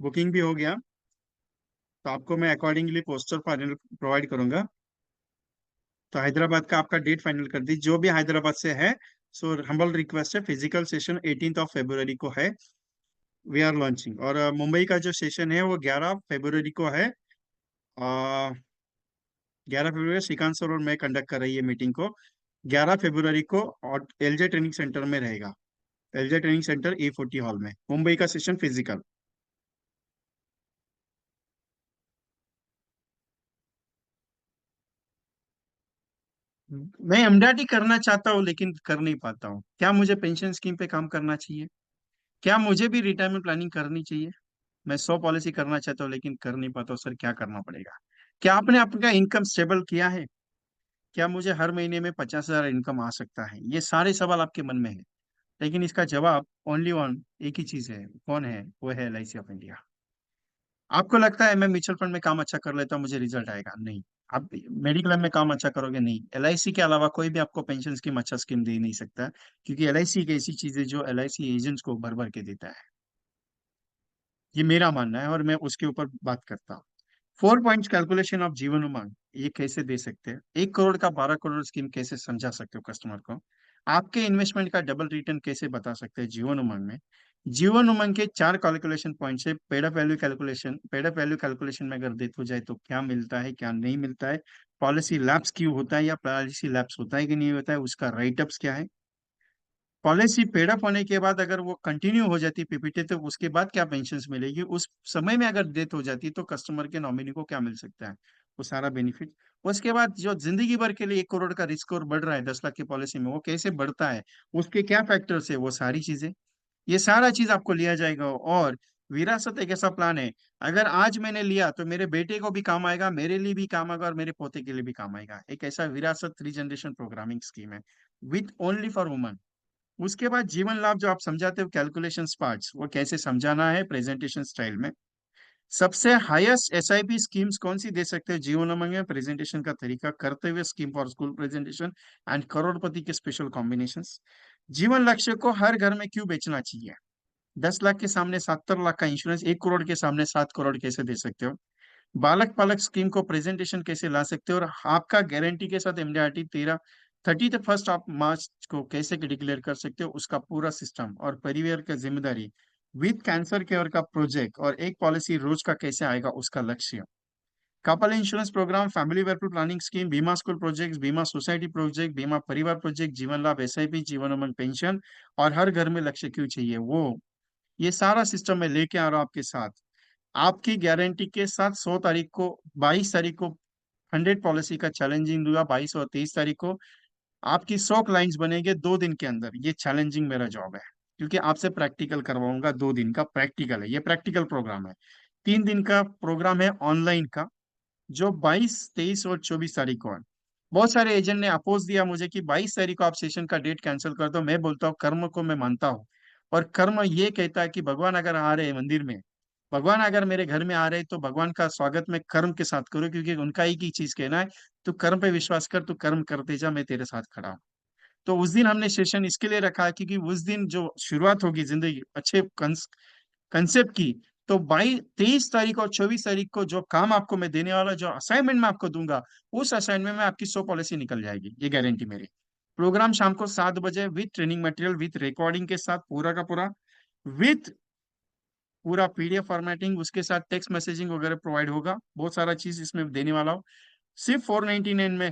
बुकिंग भी हो गया। तो आपको मैं अकॉर्डिंगली पोस्टर फाइनल प्रोवाइड करूंगा। तो हैदराबाद का आपका डेट फाइनल कर दी, जो भी हैदराबाद से है। सो हम्बल रिक्वेस्ट है, physical session 18th of February को है, वी आर लॉन्चिंग। और मुंबई का जो सेशन है वो 11 फरवरी को है। 11 फरवरी श्रीकांत सर और मैं कंडक्ट कर रही है मीटिंग को। 11 फरवरी को और एलजे ट्रेनिंग सेंटर में रहेगा। LJ training centre E40 hall में, मुंबई का सेशन फिजिकल। मैं एमडीआरटी करना चाहता हूँ, लेकिन कर नहीं पाता हूँ। क्या मुझे पेंशन स्कीम पे काम करना चाहिए? क्या मुझे भी रिटायरमेंट प्लानिंग करनी चाहिए? मैं 100 पॉलिसी करना चाहता हूँ लेकिन कर नहीं पाता हूँ सर, क्या करना पड़ेगा? क्या आपने आपका इनकम स्टेबल किया है? क्या मुझे हर महीने में 50,000 इनकम आ सकता है? ये सारे सवाल आपके मन में है, लेकिन इसका जवाब ओनली वन एक ही चीज है, कौन है? वो है एलआईसी ऑफ इंडिया। आपको लगता है मैं म्यूचुअल फंड में काम अच्छा कर लेता हूँ मुझे रिजल्ट आएगा? नहीं। आप मेडिक्लेम में काम अच्छा करोगे? नहीं। एलआईसी के अलावा कोई भी आपको पेंशन स्कीम अच्छा स्कीम दे नहीं सकता, क्योंकि एलआईसी एक ऐसी चीज है जो एलआईसी एजेंट्स को भर भर के देता है। ये मेरा मानना है और मैं उसके ऊपर बात करता हूँ। 4 points calculation of Jeevan Umang, ये कैसे दे सकते हैं? 1 करोड़ का 12 करोड़ स्कीम कैसे समझा सकते हो कस्टमर को? आपके इन्वेस्टमेंट का डबल रिटर्न कैसे बता सकते हैं जीवन उमंग में? जीवन उमंग के 4 कैलकुलेशन पॉइंट्स है। पेड अप वैल्यू कैलकुलेशन में अगर डेथ हो जाए तो क्या मिलता है, क्या नहीं मिलता है, पॉलिसी लैप्स क्यों होता है या पॉलिसी लैप्स होता है कि नहीं होता है, उसका राइट अप्स क्या है, पॉलिसी पेड अप होने के बाद अगर वो कंटिन्यू हो जाती पीपीटी तो उसके बाद क्या पेंशन मिलेगी, उस समय में अगर डेथ हो जाती तो कस्टमर के नॉमिनी को क्या मिल सकता है, वो सारा बेनिफिट। उसके बाद जो जिंदगी भर के लिए 1 करोड़ का रिस्क और बढ़ रहा है 10 लाख की पॉलिसी में, वो कैसे बढ़ता है, उसके क्या फैक्टर्स है, वो सारी चीजें, ये सारा चीज आपको लिया जाएगा। और विरासत एक ऐसा प्लान है, अगर आज मैंने लिया तो मेरे बेटे को भी काम आएगा, मेरे लिए भी काम आएगा और मेरे पोते के लिए भी काम आएगा। एक ऐसा विरासत 3 जनरेशन प्रोग्रामिंग स्कीम है, विथ ओनली फॉर वुमन। उसके बाद जीवन लाभ जो आप समझाते हो कैलकुलेशन पार्ट्स, वो कैसे समझाना है प्रेजेंटेशन स्टाइल में। सबसे हाईएस्ट एसआईपी स्कीम्स कौन सी दे सकते हैं जीवन उमंग में, प्रेजेंटेशन का तरीका करते हुए scheme for school presentation and करोड़पति के स्पेशल कॉम्बिनेशन। जीवन लक्ष्य को हर घर में क्यों बेचना चाहिए, 10 लाख के सामने 70 लाख का इंश्योरेंस 1 करोड़ के सामने 7 करोड़ कैसे दे सकते हो, बालक पालक स्कीम को प्रेजेंटेशन कैसे ला सकते हो, और आपका गारंटी के साथ एमडीआरटी 31 मार्च को कैसे डिक्लेयर कर सकते हो, उसका पूरा सिस्टम और परिवार की जिम्मेदारी विद कैंसर केयर का प्रोजेक्ट और एक पॉलिसी रोज का कैसे आएगा उसका लक्ष्य, couple insurance program, family welfare planning scheme, बीमा स्कूल प्रोजेक्ट, बीमा सोसाइटी प्रोजेक्ट, बीमा परिवार प्रोजेक्ट, जीवन लाभ एसआईपी, जीवन उमंग पेंशन, और हर घर में लक्ष्य क्यों चाहिए वो, ये सारा सिस्टम मैं लेके आ रहा हूँ आपके साथ। आपकी गारंटी के साथ 100 तारीख को, 22 तारीख को 100 पॉलिसी का चैलेंजिंग दूंगा, 22 और 23 तारीख को आपकी 100 क्लाइंट्स बनेंगे 2 दिन के अंदर। ये चैलेंजिंग मेरा जॉब है, क्योंकि आपसे प्रैक्टिकल करवाऊंगा, 2 दिन का प्रैक्टिकल है, ये प्रैक्टिकल प्रोग्राम है। 3 दिन का प्रोग्राम है ऑनलाइन का, जो 22, 23 और 24 तारीख को है। बहुत सारे एजेंट ने अपोज दिया मुझे कि 22 तारीख को आप सेशन का डेट कैंसिल कर दो, मैं बोलता हूँ कर्म को मैं मानता हूँ, और कर्म ये कहता है कि भगवान अगर आ रहे हैं मंदिर में, भगवान अगर मेरे घर में आ रहे हैं तो भगवान का स्वागत मैं कर्म के साथ करूँ, क्योंकि उनका एक ही चीज कहना है, तू कर्म पे विश्वास कर, तू कर्म करते जा, मैं तेरे साथ खड़ा हूँ। तो उस दिन हमने सेशन इसके लिए रखा है, क्योंकि उस दिन जो शुरुआत होगी जिंदगी अच्छे कंसेप्ट की, तो 22, 23 और 24 तारीख को जो काम आपको मैं देने वाला, जो असाइनमेंट मैं आपको दूंगा, उस असाइनमेंट में आपकी 100 पॉलिसी निकल जाएगी, ये गारंटी मेरी। प्रोग्राम शाम को 7 बजे with training material, with recording के साथ पूरा का पूरा, विथ पूरा पीडीएफ फॉर्मेटिंग, उसके साथ टेक्स्ट मैसेजिंग वगैरह प्रोवाइड होगा, बहुत सारा चीज इसमें देने वाला हूँ। सिर्फ 499 में